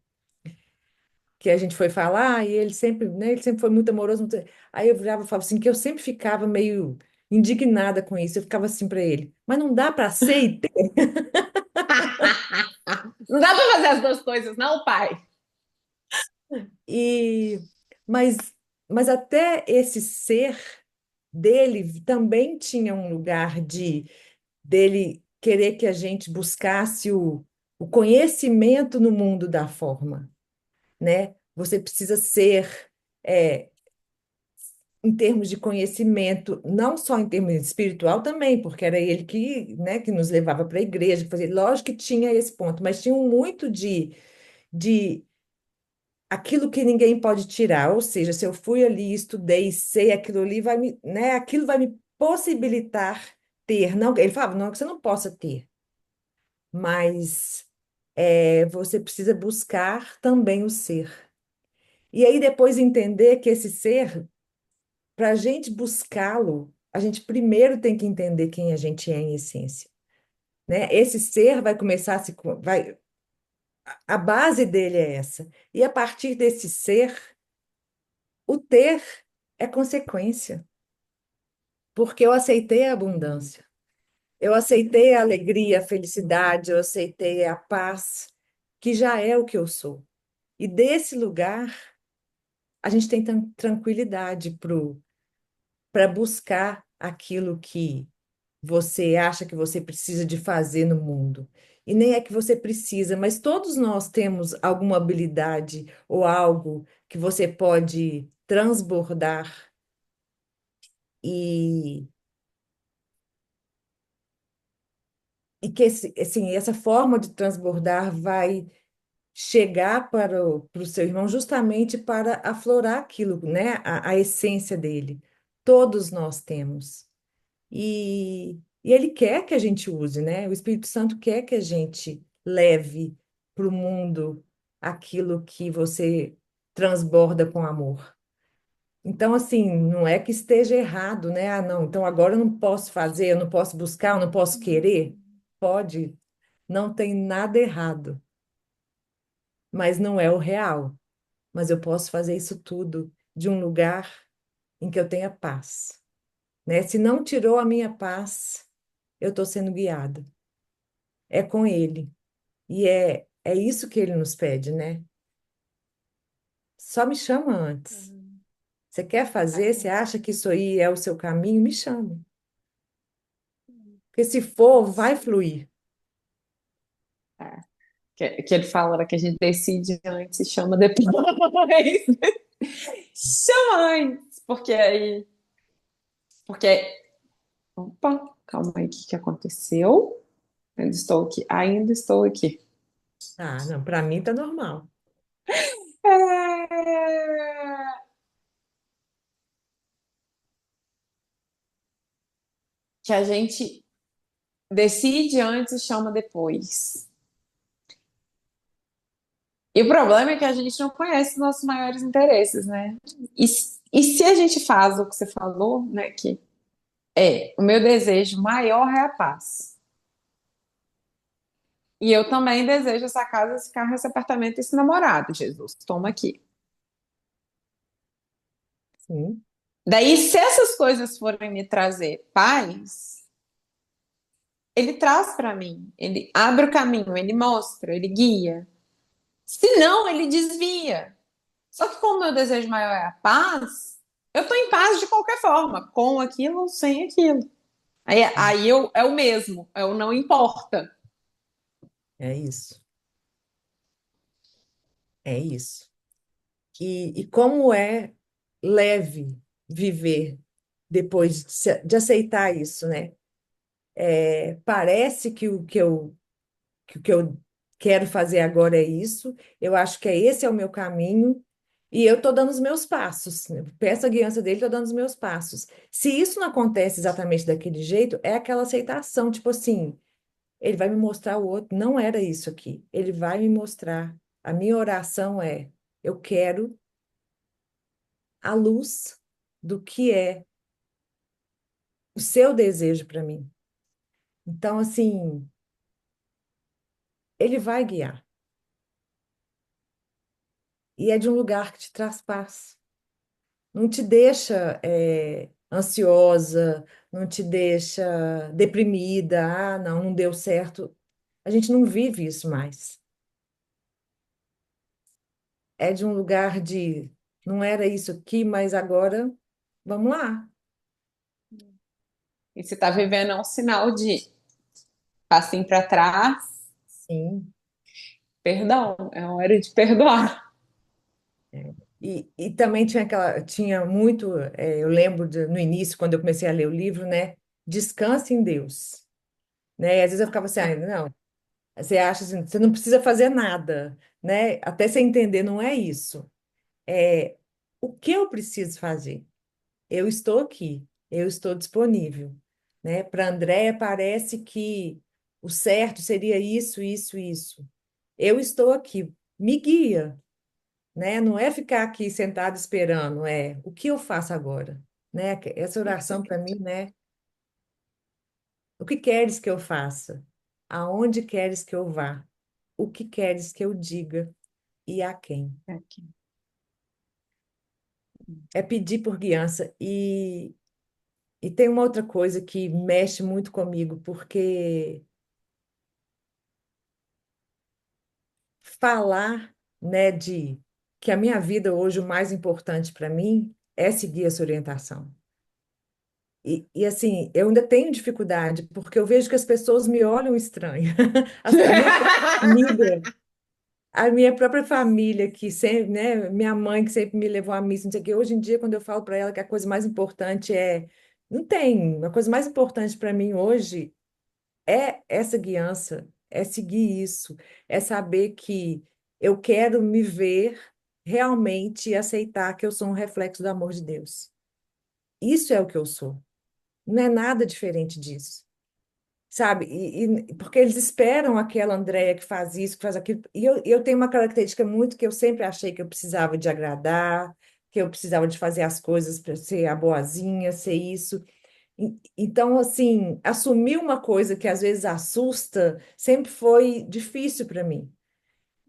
que a gente foi falar e ele sempre, né, ele sempre foi muito amoroso. Aí eu virava e falava assim, que eu sempre ficava meio indignada com isso. Eu ficava assim para ele, mas não dá para aceitar. Não dá para fazer as duas coisas, não, pai? E mas mas até esse ser dele também tinha um lugar de dele querer que a gente buscasse o conhecimento no mundo da forma, né? Você precisa ser, é, em termos de conhecimento, não só em termos espiritual também, porque era ele que, né, que nos levava para a igreja, que fazia, lógico que tinha esse ponto, mas tinha um muito de aquilo que ninguém pode tirar, ou seja, se eu fui ali, estudei, sei aquilo ali, vai me, né, aquilo vai me possibilitar ter, não, ele falava, não que você não possa ter, mas você precisa buscar também o ser. E aí depois entender que esse ser, para a gente buscá-lo, a gente primeiro tem que entender quem a gente é em essência, né? Esse ser vai começar a se, vai, a base dele é essa. E a partir desse ser, o ter é consequência, porque eu aceitei a abundância. Eu aceitei a alegria, a felicidade, eu aceitei a paz, que já é o que eu sou. E desse lugar, a gente tem tranquilidade para buscar aquilo que você acha que você precisa de fazer no mundo. E nem é que você precisa, mas todos nós temos alguma habilidade ou algo que você pode transbordar e, e que assim, essa forma de transbordar vai chegar para o seu irmão justamente para aflorar aquilo, né? A essência dele. Todos nós temos. E ele quer que a gente use, né? O Espírito Santo quer que a gente leve para o mundo aquilo que você transborda com amor. Então, assim, não é que esteja errado, né? Ah, não, então agora eu não posso fazer, eu não posso buscar, eu não posso querer. Pode, não tem nada errado, mas não é o real. Mas eu posso fazer isso tudo de um lugar em que eu tenha paz, né? Se não tirou a minha paz, eu estou sendo guiada. É com ele. E é isso que ele nos pede, né? Só me chama antes. Você quer fazer? Você acha que isso aí é o seu caminho? Me chame. Porque se for, vai fluir. É. Que ele fala que a gente decide antes e chama depois. Chama antes, porque aí. Porque. Opa, calma aí, o que que aconteceu? Ainda estou aqui, ainda estou aqui. Ah, não, para mim tá normal. É... Que a gente decide antes e chama depois. E o problema é que a gente não conhece os nossos maiores interesses, né? E, e se a gente faz o que você falou, né? Que o meu desejo maior é a paz. E eu também desejo essa casa, esse carro, esse apartamento, esse namorado, Jesus. Toma aqui. Sim, Daí, se essas coisas forem me trazer paz, ele traz para mim. Ele abre o caminho, ele mostra, ele guia. Se não, ele desvia. Só que como o meu desejo maior é a paz, eu tô em paz de qualquer forma, com aquilo ou sem aquilo. Aí é o mesmo, é o não importa. é isso. É isso. E como é leve viver depois de aceitar isso, né? Parece que o que eu quero fazer agora é isso, eu acho que esse é o meu caminho, e eu estou dando os meus passos, né? Peço a guiança dele, estou dando os meus passos. Se isso não acontece exatamente daquele jeito, é aquela aceitação, tipo assim, ele vai me mostrar o outro, não era isso aqui, ele vai me mostrar. A minha oração é, eu quero a luz do que é o seu desejo para mim. Então, assim, ele vai guiar. E é de um lugar que te traz paz. Não te deixa, ansiosa, não te deixa deprimida. Ah, não, não deu certo. A gente não vive isso mais. É de um lugar de, não era isso aqui, mas agora vamos lá. E se tá vivendo é um sinal de passinho para trás, Sim. perdão, é hora de perdoar. E também tinha muito, eu lembro no início, quando eu comecei a ler o livro, né? Descanse em Deus, né? E às vezes eu ficava assim, ah, não, você acha assim, você não precisa fazer nada, né? Até você entender, não é isso. É o que eu preciso fazer? Eu estou aqui, eu estou disponível, né? Para Andréia parece que o certo seria isso, isso, isso. Eu estou aqui, me guia, né? Não é ficar aqui sentado esperando, é o que eu faço agora, né? Essa oração para mim, né? O que queres que eu faça? Aonde queres que eu vá? O que queres que eu diga e a quem? Aqui. É pedir por guiança. E tem uma outra coisa que mexe muito comigo, porque falar, né, de que a minha vida hoje, o mais importante para mim é seguir essa orientação. E assim, eu ainda tenho dificuldade, porque eu vejo que as pessoas me olham estranho. A minha própria família, a minha própria família, que sempre, né, minha mãe que sempre me levou à missa, não sei o quê, hoje em dia, quando eu falo para ela que a coisa mais importante é. Não tem. A coisa mais importante para mim hoje é essa guiança, é seguir isso, é saber que eu quero me ver realmente e aceitar que eu sou um reflexo do amor de Deus. Isso é o que eu sou. Não é nada diferente disso. Sabe? Porque eles esperam aquela Andréia que faz isso, que faz aquilo. E eu tenho uma característica muito que eu sempre achei que eu precisava de agradar, que eu precisava de fazer as coisas para ser a boazinha, ser isso. Então, assim, assumir uma coisa que às vezes assusta sempre foi difícil para mim.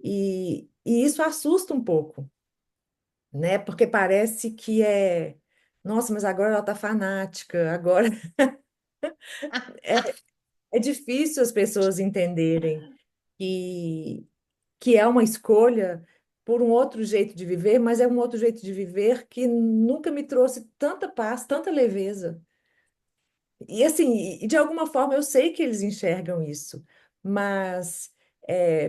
E isso assusta um pouco, né? Porque parece que é. Nossa, mas agora ela tá fanática, agora é, é difícil as pessoas entenderem que, que é uma escolha por um outro jeito de viver, mas é um outro jeito de viver que nunca me trouxe tanta paz, tanta leveza. E assim, e de alguma forma eu sei que eles enxergam isso, mas,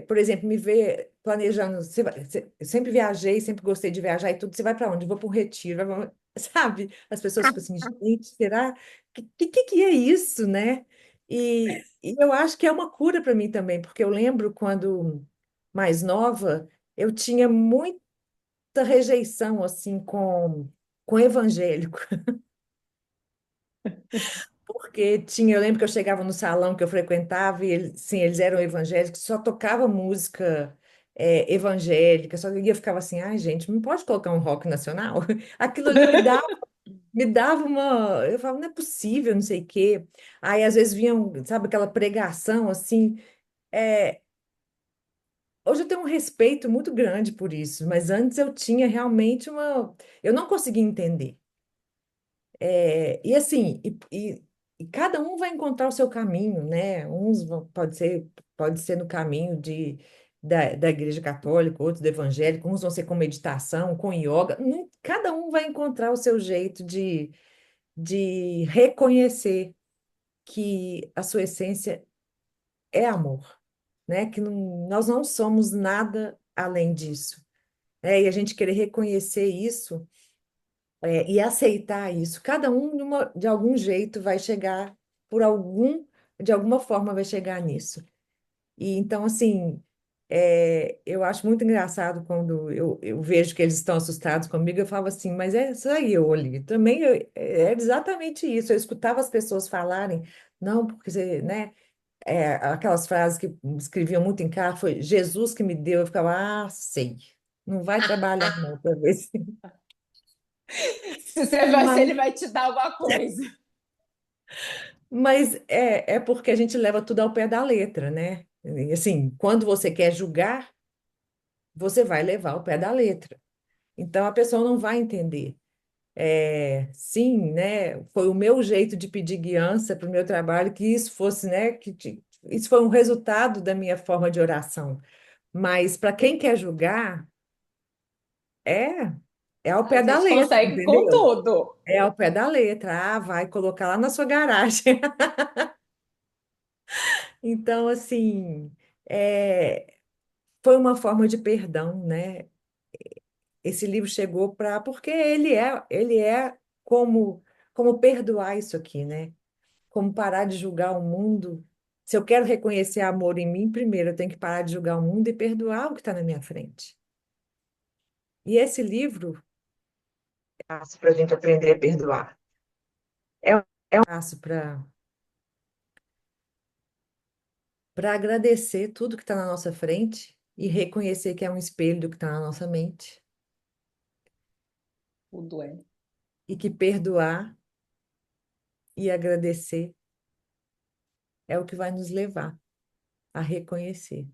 por exemplo, me ver planejando, eu sempre viajei, sempre gostei de viajar e tudo, você vai para onde? Eu vou para um retiro, sabe? As pessoas ficam assim, gente, será? Que é isso, né? E eu acho que é uma cura para mim também, porque eu lembro quando mais nova, eu tinha muita rejeição, assim, com evangélico. Porque tinha, eu lembro que eu chegava no salão que eu frequentava e eles, sim, eles eram evangélicos, só tocava música evangélica, só que eu ficava assim, ai gente, não pode colocar um rock nacional? Aquilo ali me dava uma, eu falava, não é possível, não sei o quê. Aí às vezes vinham, sabe, aquela pregação assim, é, hoje eu tenho um respeito muito grande por isso, mas antes eu tinha realmente eu não conseguia entender. E assim, e cada um vai encontrar o seu caminho, né? Pode ser no caminho da Igreja Católica, outros do evangélico, uns vão ser com meditação, com yoga. Cada um vai encontrar o seu jeito de reconhecer que a sua essência é amor, né? Que nós não somos nada além disso. E a gente querer reconhecer isso. E aceitar isso. Cada um, de algum jeito, vai chegar, de alguma forma, vai chegar nisso. E então, assim, eu acho muito engraçado quando eu vejo que eles estão assustados comigo, eu falo assim, mas é isso aí, eu ali. Também é exatamente isso. Eu escutava as pessoas falarem, não, porque você, né? Aquelas frases que escreviam muito em carro, foi Jesus que me deu, eu ficava, sei. Não vai trabalhar, não, para ver se. Se você vai, se ele vai te dar alguma coisa. Mas é porque a gente leva tudo ao pé da letra, né? E, assim, quando você quer julgar, você vai levar ao pé da letra. Então a pessoa não vai entender. Sim, né? Foi o meu jeito de pedir guiança para o meu trabalho, que isso fosse, né? Isso foi um resultado da minha forma de oração. Mas para quem quer julgar, é, é ao A pé da gente letra, consegue com entendeu? tudo. É ao pé da letra. Ah, vai colocar lá na sua garagem. Então, assim, é, foi uma forma de perdão, né? Esse livro chegou para porque ele é como perdoar isso aqui, né? Como parar de julgar o mundo. Se eu quero reconhecer amor em mim, primeiro eu tenho que parar de julgar o mundo e perdoar o que está na minha frente. E esse livro é fácil para a gente aprender a perdoar. É um passo para agradecer tudo que está na nossa frente e reconhecer que é um espelho do que está na nossa mente Tudo é. e que perdoar e agradecer é o que vai nos levar a reconhecer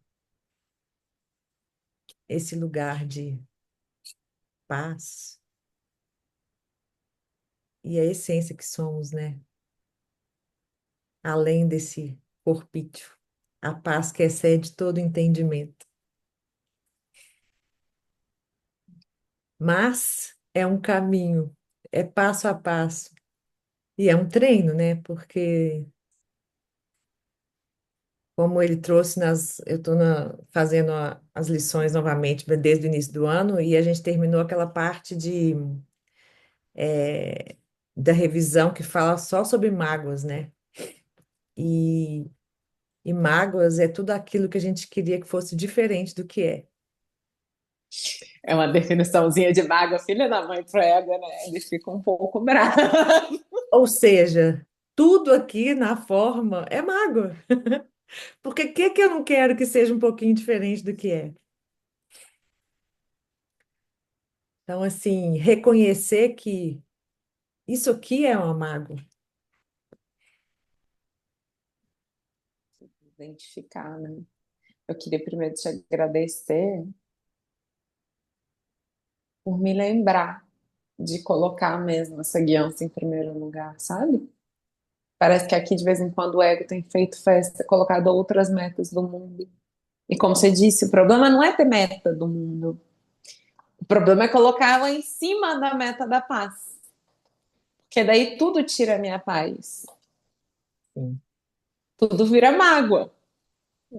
esse lugar de paz e a essência que somos, né? Além desse corpício, a paz que excede todo entendimento. Mas é um caminho, é passo a passo. E é um treino, né? Porque, como ele trouxe eu estou fazendo as lições novamente desde o início do ano, e a gente terminou aquela parte eh, da revisão que fala só sobre mágoas, né? E, e mágoas é tudo aquilo que a gente queria que fosse diferente do que é. É uma definiçãozinha de mágoa, filha da mãe prega, né? Eles ficam um pouco bravos. Ou seja, tudo aqui na forma é mágoa. Porque o que que eu não quero que seja um pouquinho diferente do que é? Então, assim, reconhecer que isso aqui é uma mágoa. Identificar, né? Eu queria primeiro te agradecer por me lembrar de colocar mesmo essa guiança em primeiro lugar, sabe? Parece que aqui de vez em quando o ego tem feito festa, colocado outras metas do mundo. E como você disse, o problema não é ter meta do mundo. O problema é colocar ela em cima da meta da paz. Porque daí tudo tira a minha paz. Sim, Tudo vira mágoa.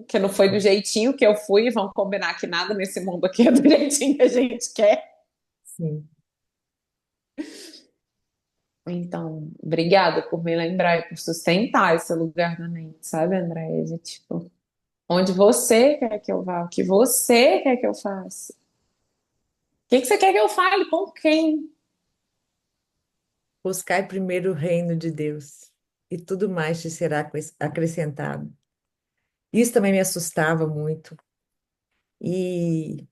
Que não foi do jeitinho que eu fui. Vamos combinar que nada nesse mundo aqui é do jeitinho que a gente quer. sim. Então, obrigada por me lembrar e por sustentar esse lugar na mente, sabe, André? De tipo, onde você quer que eu vá, o que você quer que eu faça. O que que você quer que eu fale com quem? Buscai primeiro o reino de Deus e tudo mais te será acrescentado. Isso também me assustava muito. E,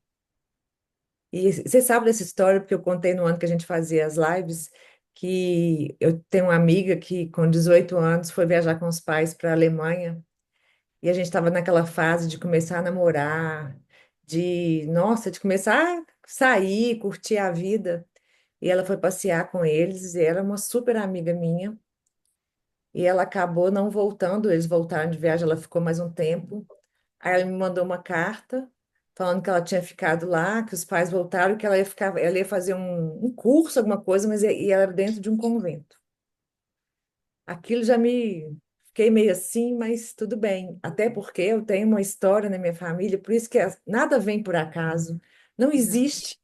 e você sabe dessa história, porque eu contei no ano que a gente fazia as lives, que eu tenho uma amiga que, com 18 anos, foi viajar com os pais para a Alemanha. E a gente estava naquela fase de começar a namorar, nossa, de começar a sair, curtir a vida. E ela foi passear com eles, e era uma super amiga minha. E ela acabou não voltando, eles voltaram de viagem, ela ficou mais um tempo. Aí ela me mandou uma carta falando que ela tinha ficado lá, que os pais voltaram, que ela ia fazer um curso, alguma coisa, mas e ela era dentro de um convento. Aquilo já me fiquei meio assim, mas tudo bem. Até porque eu tenho uma história na minha família, por isso que nada vem por acaso. Não existe,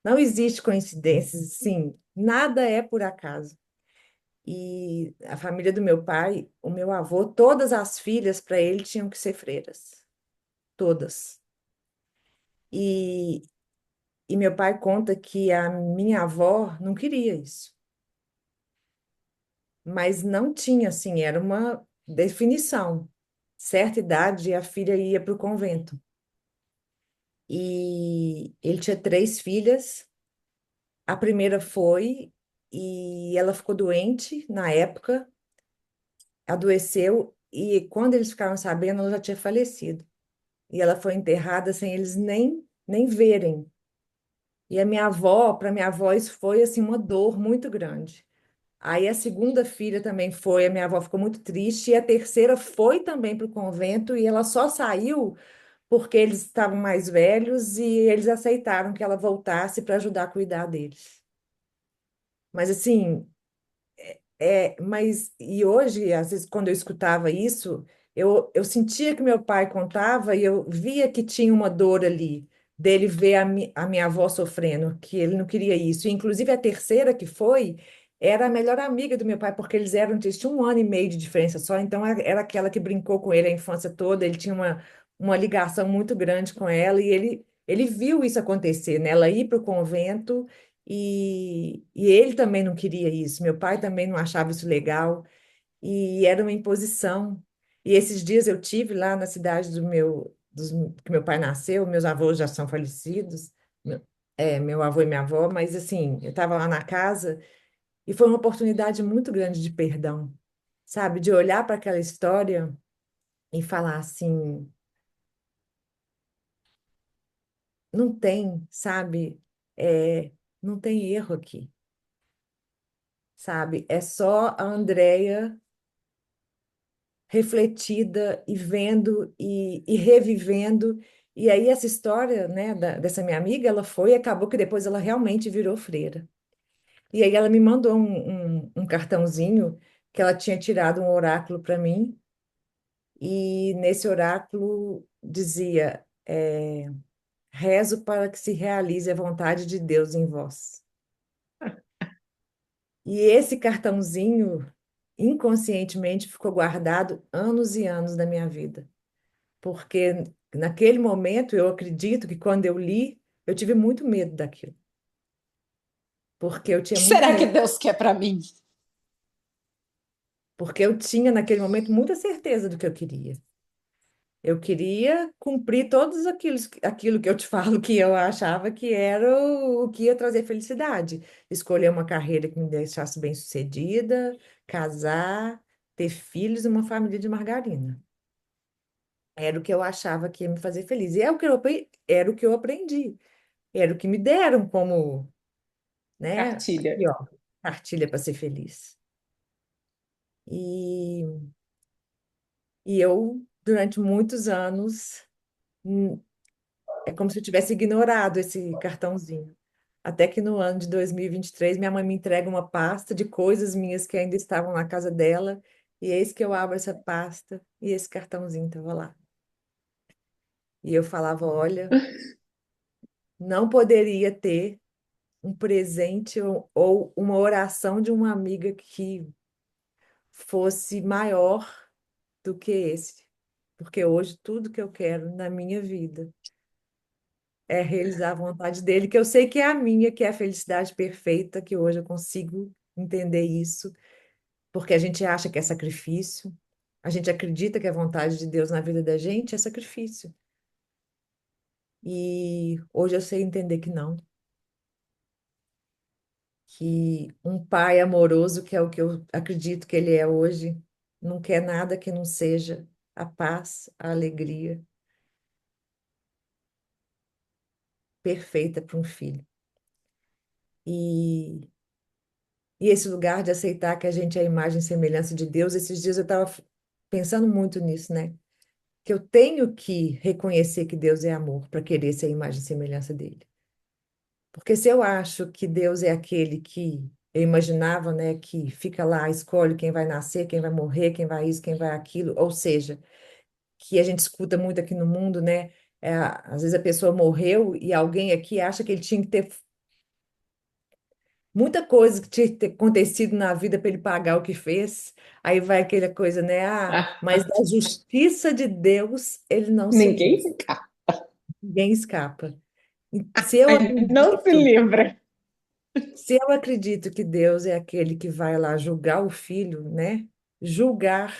não existe coincidências, sim, nada é por acaso. E a família do meu pai, o meu avô, todas as filhas para ele tinham que ser freiras, todas. E, e meu pai conta que a minha avó não queria isso, mas não tinha assim, era uma definição. Certa idade, a filha ia para o convento. E ele tinha três filhas. A primeira foi e ela ficou doente na época. adoeceu e quando eles ficaram sabendo, ela já tinha falecido. E ela foi enterrada sem eles nem verem. E a minha avó, para minha avó, isso foi assim uma dor muito grande. Aí a segunda filha também foi, a minha avó ficou muito triste, e a terceira foi também para o convento, e ela só saiu porque eles estavam mais velhos e eles aceitaram que ela voltasse para ajudar a cuidar deles. Mas assim, mas e hoje, às vezes, quando eu escutava isso, eu sentia que meu pai contava e eu via que tinha uma dor ali, dele ver a minha avó sofrendo, que ele não queria isso. E, inclusive, a terceira que foi, era a melhor amiga do meu pai, porque eles tinham 1 ano e meio de diferença só, então era aquela que brincou com ele a infância toda, ele tinha uma ligação muito grande com ela, e ele viu isso acontecer, né? Ela ir para o convento. E ele também não queria isso, meu pai também não achava isso legal, e era uma imposição. E esses dias eu tive lá na cidade que meu pai nasceu, meus avós já são falecidos, meu, meu avô e minha avó, mas assim, eu estava lá na casa e foi uma oportunidade muito grande de perdão, sabe? De olhar para aquela história e falar assim, não tem, sabe? Não tem erro aqui, sabe? É só a Andrea refletida e vendo e revivendo. E aí essa história, né, dessa minha amiga, ela foi e acabou que depois ela realmente virou freira. E aí ela me mandou um cartãozinho que ela tinha tirado um oráculo para mim, e nesse oráculo dizia, rezo para que se realize a vontade de Deus em vós. E esse cartãozinho, inconscientemente, ficou guardado anos e anos da minha vida. Porque naquele momento eu acredito que quando eu li, eu tive muito medo daquilo, porque eu O tinha que muito será que medo, Deus quer para mim? porque eu tinha naquele momento muita certeza do que eu queria. Eu queria cumprir todos aquilo que eu te falo que eu achava que era o que ia trazer felicidade. Escolher uma carreira que me deixasse bem-sucedida, casar, ter filhos e uma família de margarina. Era o que eu achava que ia me fazer feliz. E era o que eu aprendi. Era o que me deram como, né? Cartilha. Aqui, ó, cartilha para ser feliz. E, e eu, durante muitos anos, hum, é como se eu tivesse ignorado esse cartãozinho. Até que no ano de 2023, minha mãe me entrega uma pasta de coisas minhas que ainda estavam na casa dela, e eis que eu abro essa pasta e esse cartãozinho estava lá. E eu falava: olha, não poderia ter um presente ou uma oração de uma amiga que fosse maior do que esse. Porque hoje tudo que eu quero na minha vida é realizar a vontade dele, que eu sei que é a minha, que é a felicidade perfeita, que hoje eu consigo entender isso, porque a gente acha que é sacrifício, a gente acredita que a vontade de Deus na vida da gente é sacrifício. E hoje eu sei entender que não, que um pai amoroso, que é o que eu acredito que ele é hoje, não quer nada que não seja a paz, a alegria perfeita para um filho. E, e esse lugar de aceitar que a gente é a imagem e semelhança de Deus, esses dias eu estava pensando muito nisso, né? Que eu tenho que reconhecer que Deus é amor para querer ser a imagem e semelhança dele. Porque se eu acho que Deus é aquele que eu imaginava, né, que fica lá, escolhe quem vai nascer, quem vai morrer, quem vai isso, quem vai aquilo, ou seja, que a gente escuta muito aqui no mundo, né? Às vezes a pessoa morreu e alguém aqui acha que ele tinha que ter muita coisa que tinha que ter acontecido na vida para ele pagar o que fez. Aí vai aquela coisa, né? Ah, Ah, mas da justiça de Deus ele não se ninguém livra, fica. ninguém escapa. E se eu Não se acredito, livra. se eu acredito que Deus é aquele que vai lá julgar o filho, né? Julgar,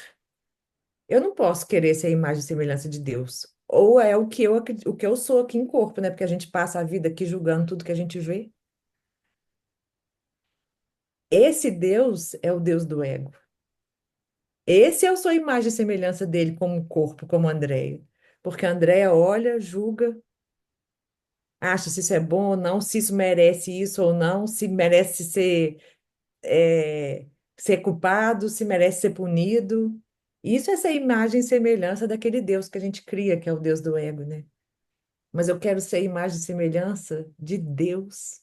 eu não posso querer ser a imagem e semelhança de Deus. Ou é o que eu sou aqui em corpo, né? Porque a gente passa a vida aqui julgando tudo que a gente vê. Esse Deus é o Deus do ego. Esse é a sua imagem e semelhança dele como corpo, como Andréia. Porque a Andréia olha, julga, acha se isso é bom ou não, se isso merece isso ou não, se merece é, ser culpado, se merece ser punido. Isso é essa imagem e semelhança daquele Deus que a gente cria, que é o Deus do ego, né? Mas eu quero ser imagem e semelhança de Deus,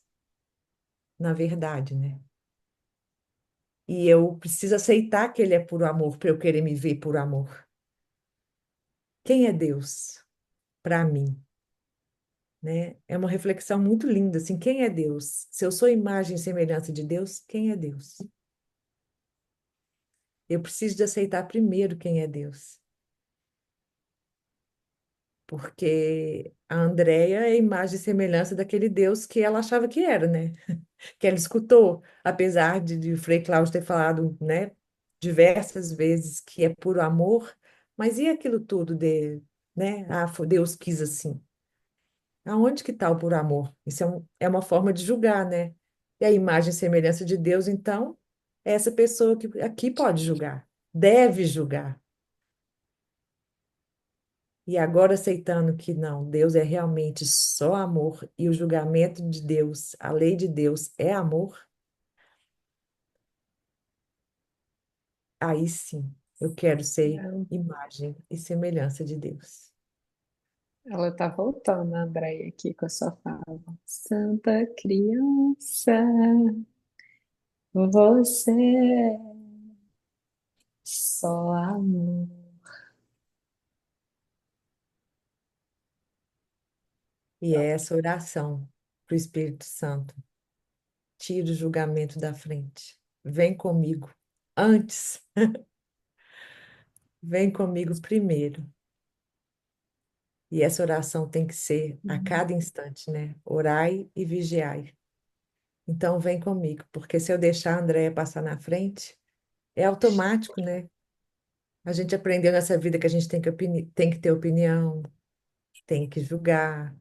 na verdade, né? E eu preciso aceitar que Ele é puro amor para eu querer me ver por amor. Quem é Deus para mim? Né? É uma reflexão muito linda, assim, quem é Deus? Se eu sou imagem e semelhança de Deus, quem é Deus? Eu preciso de aceitar primeiro quem é Deus, porque a Andréia é a imagem e semelhança daquele Deus que ela achava que era, né? Que ela escutou, apesar de o Frei Cláudio ter falado, né, diversas vezes que é puro amor, mas e aquilo tudo de, né? Ah, Deus quis assim. Aonde que está o por amor? Isso é uma forma de julgar, né? E a imagem e semelhança de Deus, então, é essa pessoa que aqui pode julgar, deve julgar. E agora aceitando que não, Deus é realmente só amor e o julgamento de Deus, a lei de Deus é amor, aí sim, eu quero ser imagem e semelhança de Deus. Ela tá voltando, a Andréia, aqui com a sua fala. Santa criança, você é só amor. E é essa oração para o Espírito Santo. Tira o julgamento da frente. Vem comigo antes. Vem comigo primeiro. E essa oração tem que ser a cada instante, né? Orai e vigiai. Então vem comigo, porque se eu deixar a Andréia passar na frente, é automático, né? A gente aprendeu nessa vida que a gente tem que ter opinião, tem que julgar,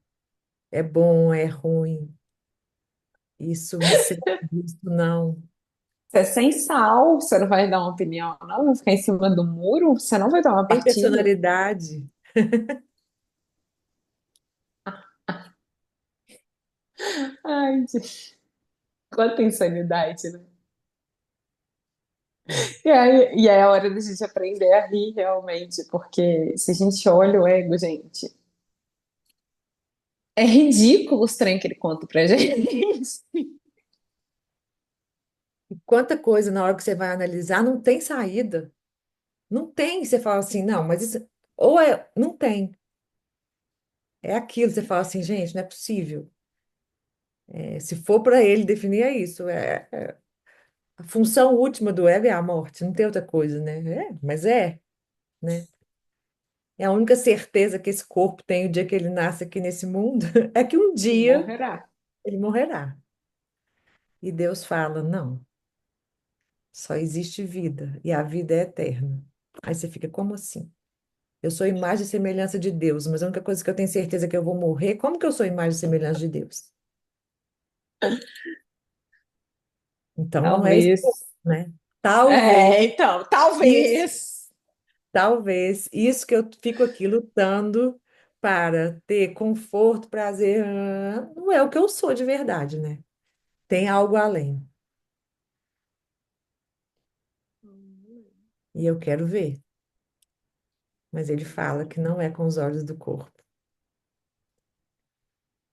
é bom, é ruim, isso me serve, isso não. Você é sem sal, você não vai dar uma opinião, não? Vai ficar em cima do muro, você não vai dar uma Tem partida. personalidade. Ai, gente, quanta insanidade, né? É. E aí é a hora da gente aprender a rir realmente, porque se a gente olha o ego, gente, é ridículo os trem que ele conta pra gente. E quanta coisa na hora que você vai analisar não tem saída. Não tem. Você fala assim, não, mas isso. Ou é. Não tem. É aquilo. Você fala assim, gente, não é possível. É, se for para ele definir, é isso. A função última do ego é a morte, não tem outra coisa, né? É, mas é, né? É a única certeza que esse corpo tem o dia que ele nasce aqui nesse mundo é que um E dia morrerá. ele morrerá. E Deus fala, não, só existe vida e a vida é eterna. Aí você fica, como assim? Eu sou imagem e semelhança de Deus, mas a única coisa que eu tenho certeza é que eu vou morrer. Como que eu sou imagem e semelhança de Deus? Então não é esse corpo, Talvez. né? Talvez, É, então, isso, talvez. talvez, isso que eu fico aqui lutando para ter conforto, prazer, não é o que eu sou de verdade, né? Tem algo além. E eu quero ver, mas ele fala que não é com os olhos do corpo.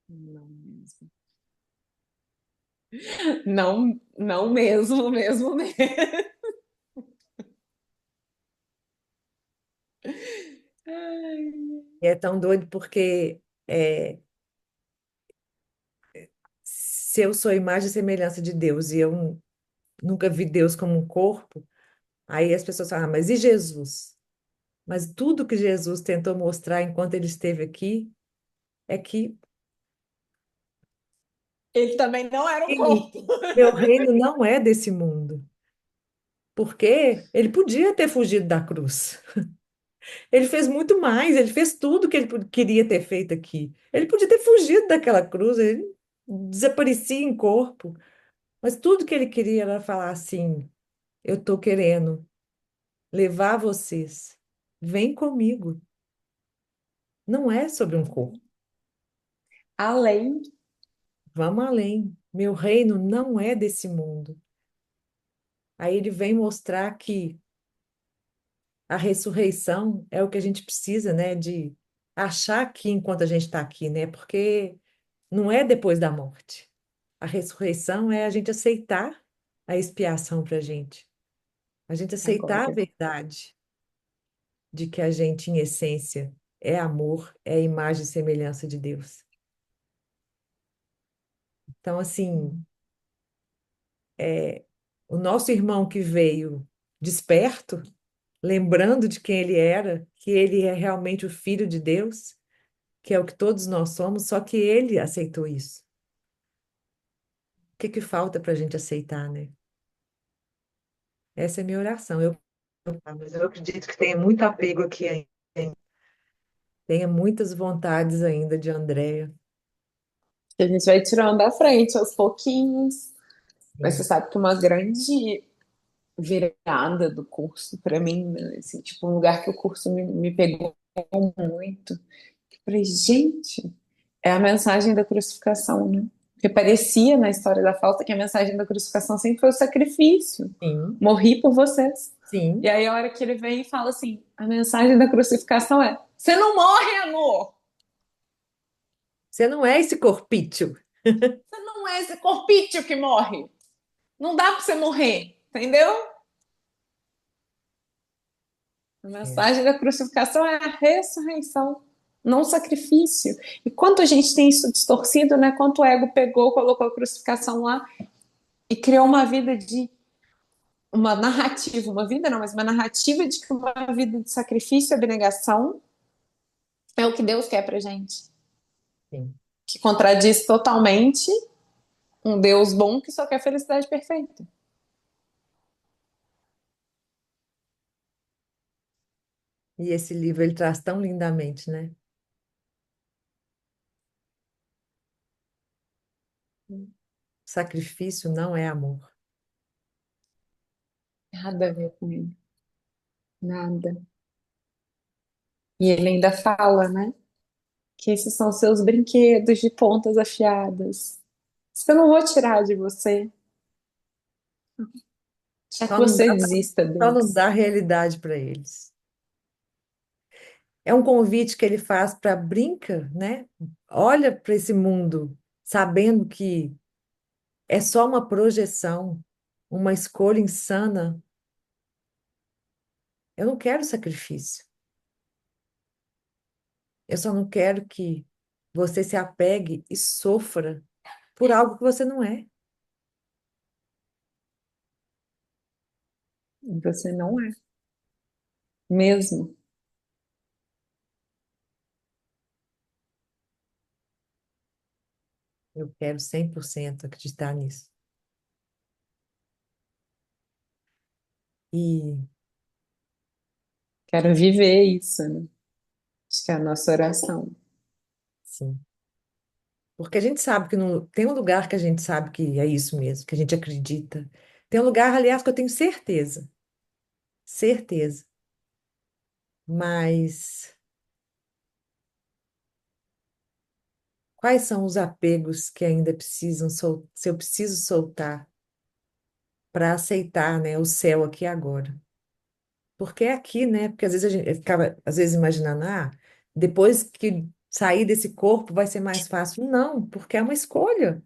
Não mesmo. Não, não mesmo, mesmo, mesmo. Ai. E é tão doido porque é, se eu sou imagem e semelhança de Deus e eu nunca vi Deus como um corpo, aí as pessoas falam, ah, mas e Jesus? Mas tudo que Jesus tentou mostrar enquanto ele esteve aqui é que Ele também não era um reino- corpo. meu reino não é desse mundo. Porque ele podia ter fugido da cruz. Ele fez muito mais, ele fez tudo que ele queria ter feito aqui. Ele podia ter fugido daquela cruz, ele desaparecia em corpo. Mas tudo que ele queria era falar assim: eu estou querendo levar vocês. Vem comigo. Não é sobre um corpo. Além, Vamos além. Meu reino não é desse mundo. Aí ele vem mostrar que a ressurreição é o que a gente precisa, né, de achar aqui enquanto a gente está aqui, né? Porque não é depois da morte. A ressurreição é a gente aceitar a expiação para a gente. A gente aceitar a agora, verdade de que a gente, em essência, é amor, é imagem e semelhança de Deus. Então, assim, o nosso irmão que veio desperto, lembrando de quem ele era, que ele é realmente o Filho de Deus, que é o que todos nós somos, só que ele aceitou isso. O que que falta para a gente aceitar, né? Essa é a minha oração. Mas eu acredito que tenha muito apego aqui ainda. Tenha muitas vontades ainda de Andréia. a gente vai tirando da frente aos pouquinhos. Mas você Sim. sabe que uma grande virada do curso para mim, né, assim, tipo, um lugar que o curso me pegou muito. Eu falei, gente, é a mensagem da crucificação, né? Porque parecia na história da falta que a mensagem da crucificação sempre foi o sacrifício. Sim, Morri por vocês. E sim. aí, a hora que ele vem e fala assim: a mensagem da crucificação é: você não morre, amor! Você não é esse corpício. Você não é esse corpício que morre. Não dá pra você morrer, entendeu? A É, mensagem da crucificação é a ressurreição, não o sacrifício. E quanto a gente tem isso distorcido, né? Quanto o ego pegou, colocou a crucificação lá e criou uma vida de uma narrativa, uma vida não, mas uma narrativa de que uma vida de sacrifício e abnegação é o que Deus quer pra gente. sim. Que contradiz totalmente um Deus bom que só quer felicidade perfeita. E esse livro ele traz tão lindamente, né? Sacrifício não é amor. Nada a ver com ele. Nada. E ele ainda fala, né? Que esses são seus brinquedos de pontas afiadas. Isso que eu não vou tirar de você. Já que Só não dá, você desista só não deles. dá realidade para eles. É um convite que ele faz para brinca, né? Olha para esse mundo, sabendo que é só uma projeção, uma escolha insana. Eu não quero sacrifício. Eu só não quero que você se apegue e sofra por algo que você não é. Você não é. Mesmo. Eu quero 100% acreditar nisso. E, Quero viver isso, né? Acho que é a nossa oração. sim, porque a gente sabe que tem um lugar que a gente sabe que é isso mesmo, que a gente acredita. Tem um lugar, aliás, que eu tenho certeza, certeza. Mas quais são os apegos que ainda precisam, se eu preciso soltar para aceitar, né, o céu aqui e agora? Porque é aqui, né? Porque às vezes a gente eu ficava, às vezes imaginando, depois que sair desse corpo vai ser mais fácil. Não, porque é uma escolha.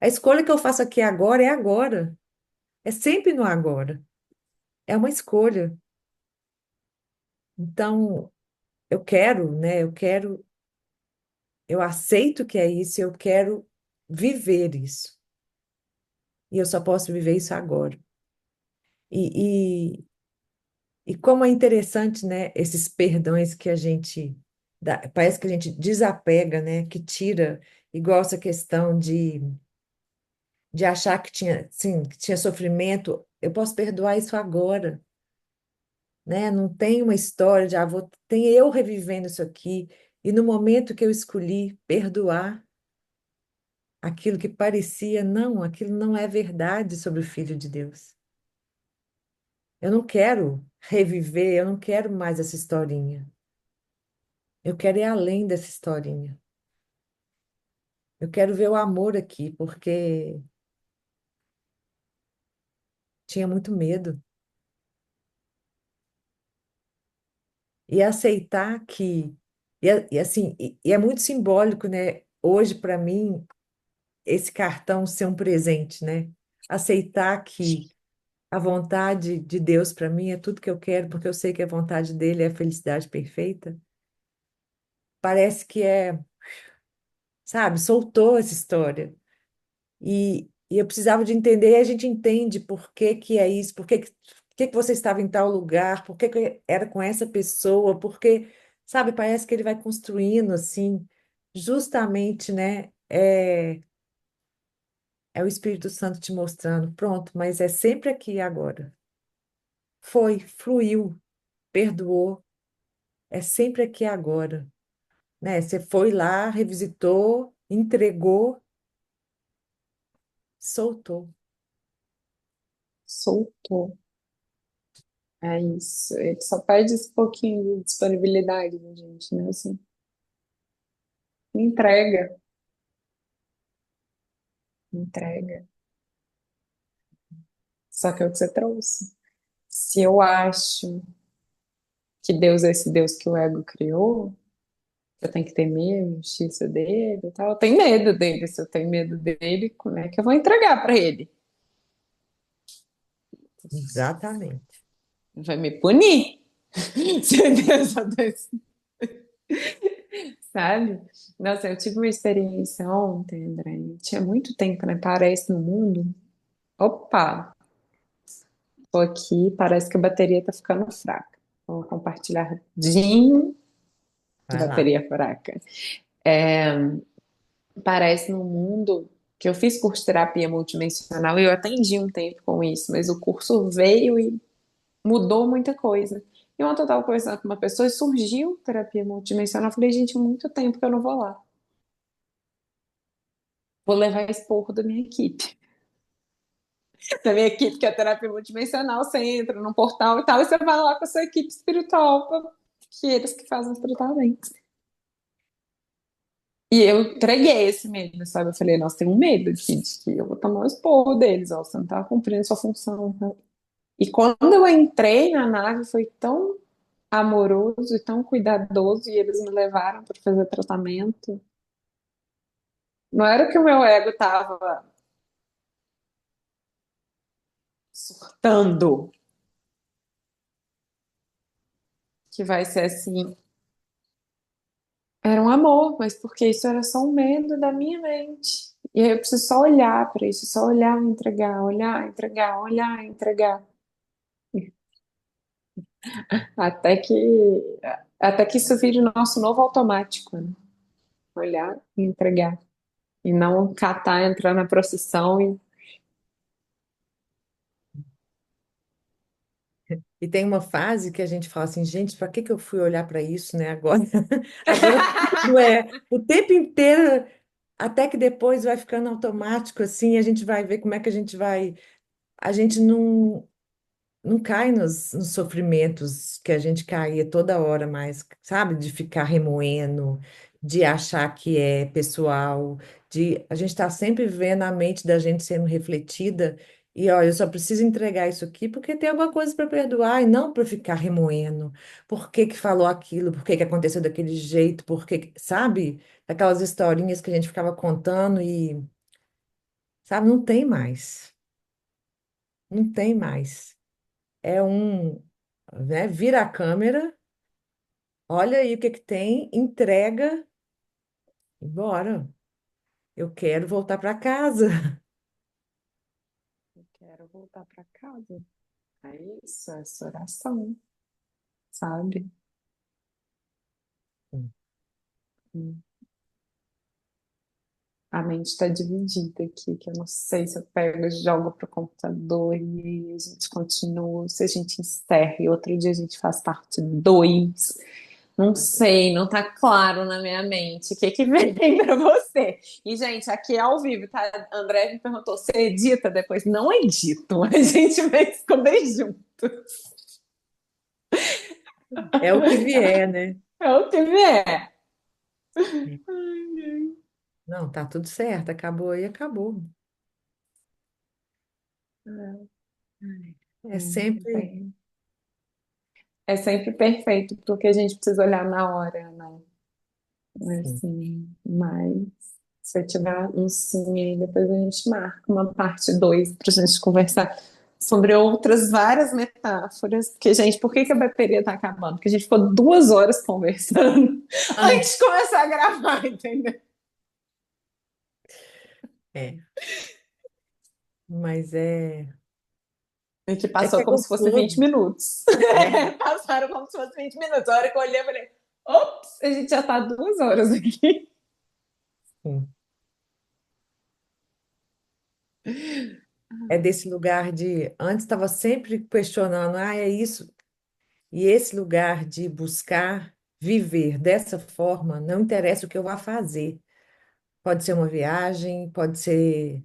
A escolha que eu faço aqui agora é agora. É sempre no agora. É uma escolha. Então, eu quero, né? Eu aceito que é isso, eu quero viver isso. E eu só posso viver isso agora. E, e como é interessante, né? Esses perdões que a gente parece que a gente desapega, né? Que tira, igual essa questão de achar que tinha, sim, que tinha sofrimento. Eu posso perdoar isso agora, né? Não tem uma história de, tem eu revivendo isso aqui. E no momento que eu escolhi perdoar aquilo que parecia, não, aquilo não é verdade sobre o Filho de Deus. Eu não quero. reviver, eu não quero mais essa historinha. Eu quero ir além dessa historinha. Eu quero ver o amor aqui, porque tinha muito medo. E aceitar que. E assim, e é muito simbólico, né? Hoje, para mim, esse cartão ser um presente, né? Aceitar que a vontade de Deus para mim é tudo que eu quero, porque eu sei que a vontade dele é a felicidade perfeita. Parece que é, sabe, soltou essa história. E eu precisava de entender, e a gente entende por que que é isso, por que que você estava em tal lugar, por que que era com essa pessoa, porque, sabe, parece que ele vai construindo assim, justamente, né? É o Espírito Santo te mostrando, pronto, mas é sempre aqui e agora. Foi, fluiu, perdoou, é sempre aqui e agora, né? Você foi lá, revisitou, entregou, soltou. Soltou. É isso. Ele só pede esse pouquinho de disponibilidade da gente, né? Assim, entrega, entrega. Só que é o que você trouxe. Se eu acho que Deus é esse Deus que o ego criou, eu tenho que ter medo, justiça dele e tal. Eu tenho medo dele. Se eu tenho medo dele, como é que eu vou entregar para ele? Exatamente. Vai me punir? Se Deus sabe? Nossa, eu tive uma experiência ontem, André. Tinha muito tempo, né? Parece no mundo. Opa, tô aqui, parece que a bateria tá ficando fraca. Vou compartilhar rapidinho. Vai lá. Bateria fraca. É, parece no mundo que eu fiz curso de terapia multidimensional e eu atendi um tempo com isso, mas o curso veio e mudou muita coisa. E ontem eu estava conversando com uma pessoa e surgiu terapia multidimensional. Eu falei, gente, muito tempo que eu não vou lá. Vou levar esporro da minha equipe. Da minha equipe, que é terapia multidimensional, você entra num portal e tal, e você vai lá com a sua equipe espiritual, que eles que fazem os tratamentos. E eu entreguei esse medo, sabe? Eu falei, nossa, tenho um medo de que eu vou tomar o esporro deles, ó, você não tá cumprindo sua função. Tá? E quando eu entrei na nave, foi tão amoroso e tão cuidadoso, e eles me levaram para fazer tratamento. Não era que o meu ego tava surtando, que vai ser assim. Era um amor, mas porque isso era só um medo da minha mente. E aí eu preciso só olhar para isso, só olhar e entregar, olhar, entregar, olhar, entregar. Até que, até que isso vire o nosso novo automático, né? Olhar e entregar. E não catar, entrar na procissão e. E tem uma fase que a gente fala assim, gente, para que que eu fui olhar para isso, né? Agora, agora não é o tempo inteiro, até que depois vai ficando automático assim, a gente vai ver como é que a gente vai. A gente não cai nos sofrimentos que a gente caía toda hora mais, sabe? De ficar remoendo, de achar que é pessoal, de a gente está sempre vendo a mente da gente sendo refletida. E olha, eu só preciso entregar isso aqui porque tem alguma coisa para perdoar e não para ficar remoendo. Por que que falou aquilo? Por que que aconteceu daquele jeito? Sabe? Aquelas historinhas que a gente ficava contando e, sabe, não tem mais. Não tem mais. É um, né? Vira a câmera, olha aí o que que tem, entrega e bora. Eu quero voltar para casa. Eu quero voltar para casa. É isso, é essa oração, sabe? Hum. A mente está dividida aqui, que eu não sei se eu pego e jogo pro computador e a gente continua, se a gente encerra e outro dia a gente faz parte dois. Não sei, não tá claro na minha mente o que que vem pra você. E, gente, aqui é ao vivo, tá? André me perguntou, você edita depois? Não edito, a gente vai descobrir juntos. É o que vier, né? É o que vier. É. Não, tá tudo certo, acabou aí, acabou. É sempre Bem, é sempre perfeito, porque a gente precisa olhar na hora, né? assim. Assim, mas se eu tiver um sim aí, depois a gente marca uma parte 2 para a gente conversar sobre outras várias metáforas. Porque, gente, por que que a bateria tá acabando? Porque a gente ficou 2 horas conversando Ai, antes de começar a gravar, entendeu? é, mas é, E que é que passou é como se fosse 20 gostoso. minutos. É, Passaram como se fosse 20 minutos. A hora que eu olhei, eu falei, ops, a gente já tá 2 horas aqui. sim. É desse lugar de antes estava sempre questionando, ah, é isso. E esse lugar de buscar viver dessa forma, não interessa o que eu vá fazer. Pode ser uma viagem, pode ser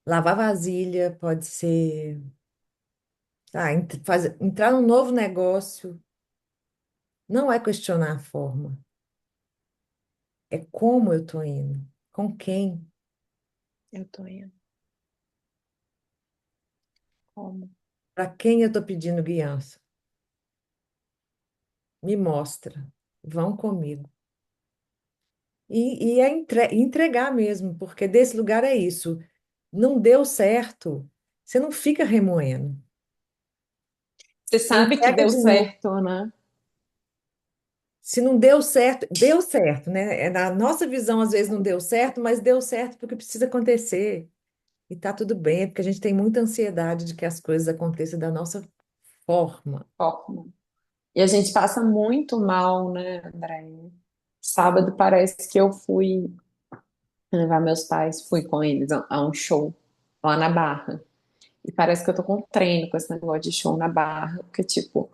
lavar vasilha, pode ser entrar num novo negócio. Não é questionar a forma, é como eu estou indo, com quem, Eu tô indo. Como? para quem eu estou pedindo guiança. Me mostra, vão comigo. E entregar mesmo, porque desse lugar é isso. Não deu certo, você não fica remoendo. Você Você sabe que entrega deu de novo. certo, né? Se não deu certo, né? Na nossa visão, às vezes não deu certo, mas deu certo porque precisa acontecer. E tá tudo bem, porque a gente tem muita ansiedade de que as coisas aconteçam da nossa forma. Ótimo. E a gente passa muito mal, né, André? Sábado parece que eu fui levar meus pais, fui com eles a um show lá na Barra. E parece que eu tô com treino com esse negócio de show na Barra, porque, tipo,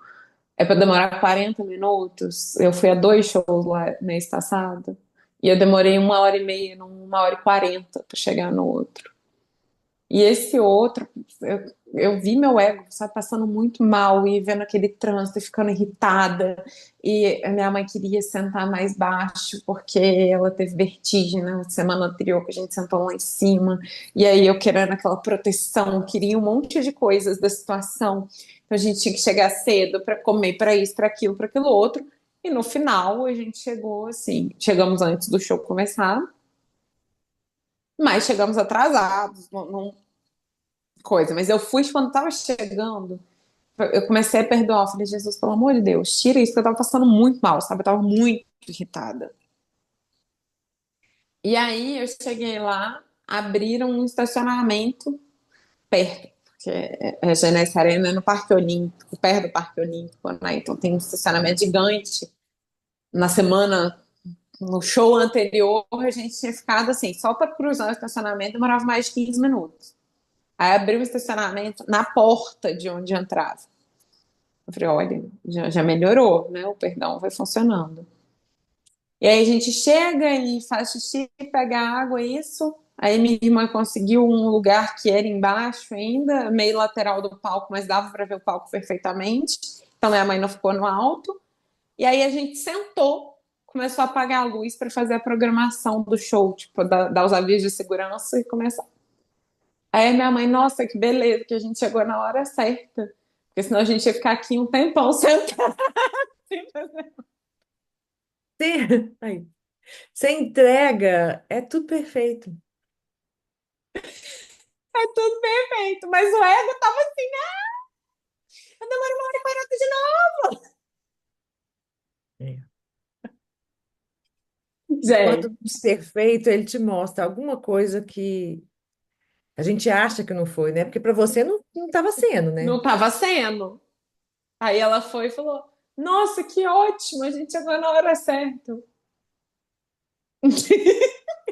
é pra demorar 40 minutos. Eu fui a 2 shows lá mês passado, e eu demorei 1 hora e meia, 1 hora e 40 pra chegar no outro. E esse outro, eu vi meu ego, sabe, passando muito mal e vendo aquele trânsito e ficando irritada. E a minha mãe queria sentar mais baixo porque ela teve vertigem na semana anterior que a gente sentou lá em cima. E aí eu querendo aquela proteção, queria um monte de coisas da situação. Então a gente tinha que chegar cedo para comer, para isso, para aquilo outro. E no final a gente chegou assim, chegamos antes do show começar, mas chegamos atrasados, não, coisa. Mas eu fui quando tava chegando, eu comecei a perdoar. Eu falei, Jesus, pelo amor de Deus, tira isso, porque eu tava passando muito mal, sabe? Eu tava muito irritada. E aí eu cheguei lá, abriram um estacionamento perto, porque a Genesse Arena é no Parque Olímpico, perto do Parque Olímpico, né? Então tem um estacionamento gigante. Na semana, no show anterior, a gente tinha ficado assim, só para cruzar o estacionamento demorava mais de 15 minutos. Aí abriu o estacionamento na porta de onde entrava. Eu falei, olha, já melhorou, né? O perdão vai funcionando. E aí a gente chega e faz xixi, pega água, isso. Aí minha irmã conseguiu um lugar que era embaixo ainda, meio lateral do palco, mas dava para ver o palco perfeitamente. Então minha mãe não ficou no alto. E aí a gente sentou, começou a apagar a luz para fazer a programação do show, tipo, dar os avisos de segurança e começar. Aí minha mãe, nossa, que beleza, que a gente chegou na hora certa. Porque senão a gente ia ficar aqui um tempão sentado. Aí, você entrega, é tudo perfeito. É tudo perfeito. Mas o ego tava assim, eu demoro 1 hora e 40 de novo. É. E quando Gente, é perfeito, ele te mostra alguma coisa que a gente acha que não foi, né? Porque para você não estava sendo, né? não tava sendo. Aí ela foi e falou, nossa, que ótimo, a gente chegou na hora certa.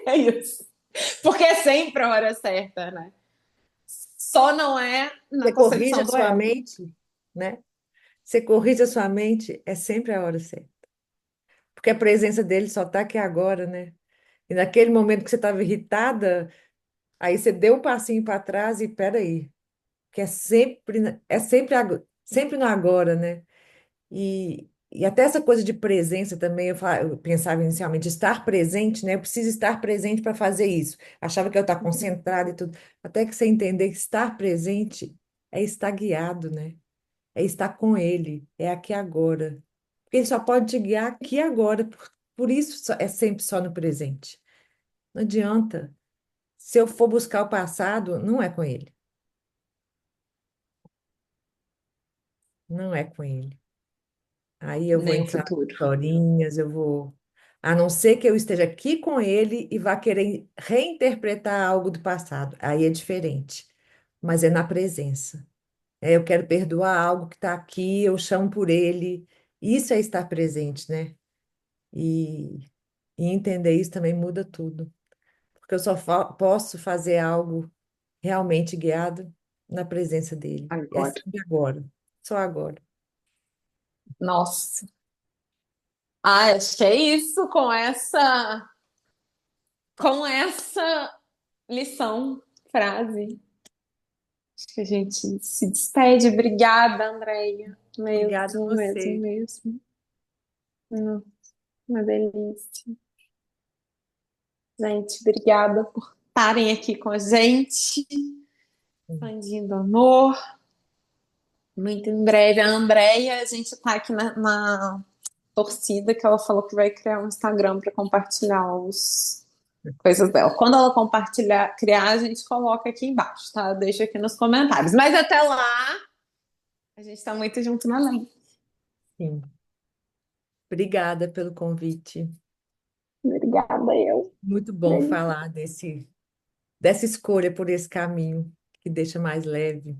É isso. Porque é sempre a hora certa, né? Só não é na Você corrige concepção a do sua ego. mente, né? Você corrige a sua mente, é sempre a hora certa. Porque a presença dele só está aqui agora, né? E naquele momento que você estava irritada, aí você deu um passinho para trás e peraí, que é sempre, sempre no agora, né? E até essa coisa de presença também, eu pensava inicialmente, estar presente, né? Eu preciso estar presente para fazer isso. Achava que eu estar concentrada e tudo. Até que você entender que estar presente é estar guiado, né? É estar com ele, é aqui agora. Porque ele só pode te guiar aqui agora, por isso é sempre só no presente. Não adianta. Se eu for buscar o passado, não é com ele. Não é com ele. Aí eu vou Nem o entrar em futuro. historinhas, eu vou. A não ser que eu esteja aqui com ele e vá querer reinterpretar algo do passado. Aí é diferente. Mas é na presença. É, eu quero perdoar algo que está aqui, eu chamo por ele. Isso é estar presente, né? E, e entender isso também muda tudo. Porque eu só posso fazer algo realmente guiado na presença dele. É Agora. sempre agora. Só agora. Nossa. Ah, acho que é isso com essa lição, frase. Acho que a gente se despede. Obrigada, Andréia. Obrigada a Mesmo, mesmo, você. mesmo. Uma delícia. Gente, obrigada por estarem aqui com a gente, expandindo amor. Muito em breve. A Andréia, a gente está aqui na torcida que ela falou que vai criar um Instagram para compartilhar os coisas dela. Quando ela compartilhar, criar, a gente coloca aqui embaixo, tá? Deixa aqui nos comentários. Mas até lá, a gente está muito junto na lei. Sim. Obrigada pelo convite. Obrigada, eu. Muito bom falar dessa escolha por esse caminho que deixa mais leve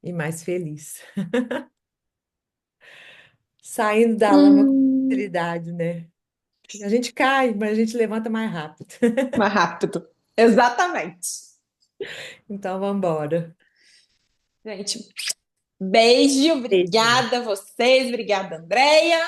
e mais feliz. Saindo da lama com Hum, facilidade, né? A gente cai, mas a gente levanta mais rápido. mais rápido. Exatamente. Então, vamos embora. Gente, beijo, Beijo. obrigada a vocês, obrigada, Andréia.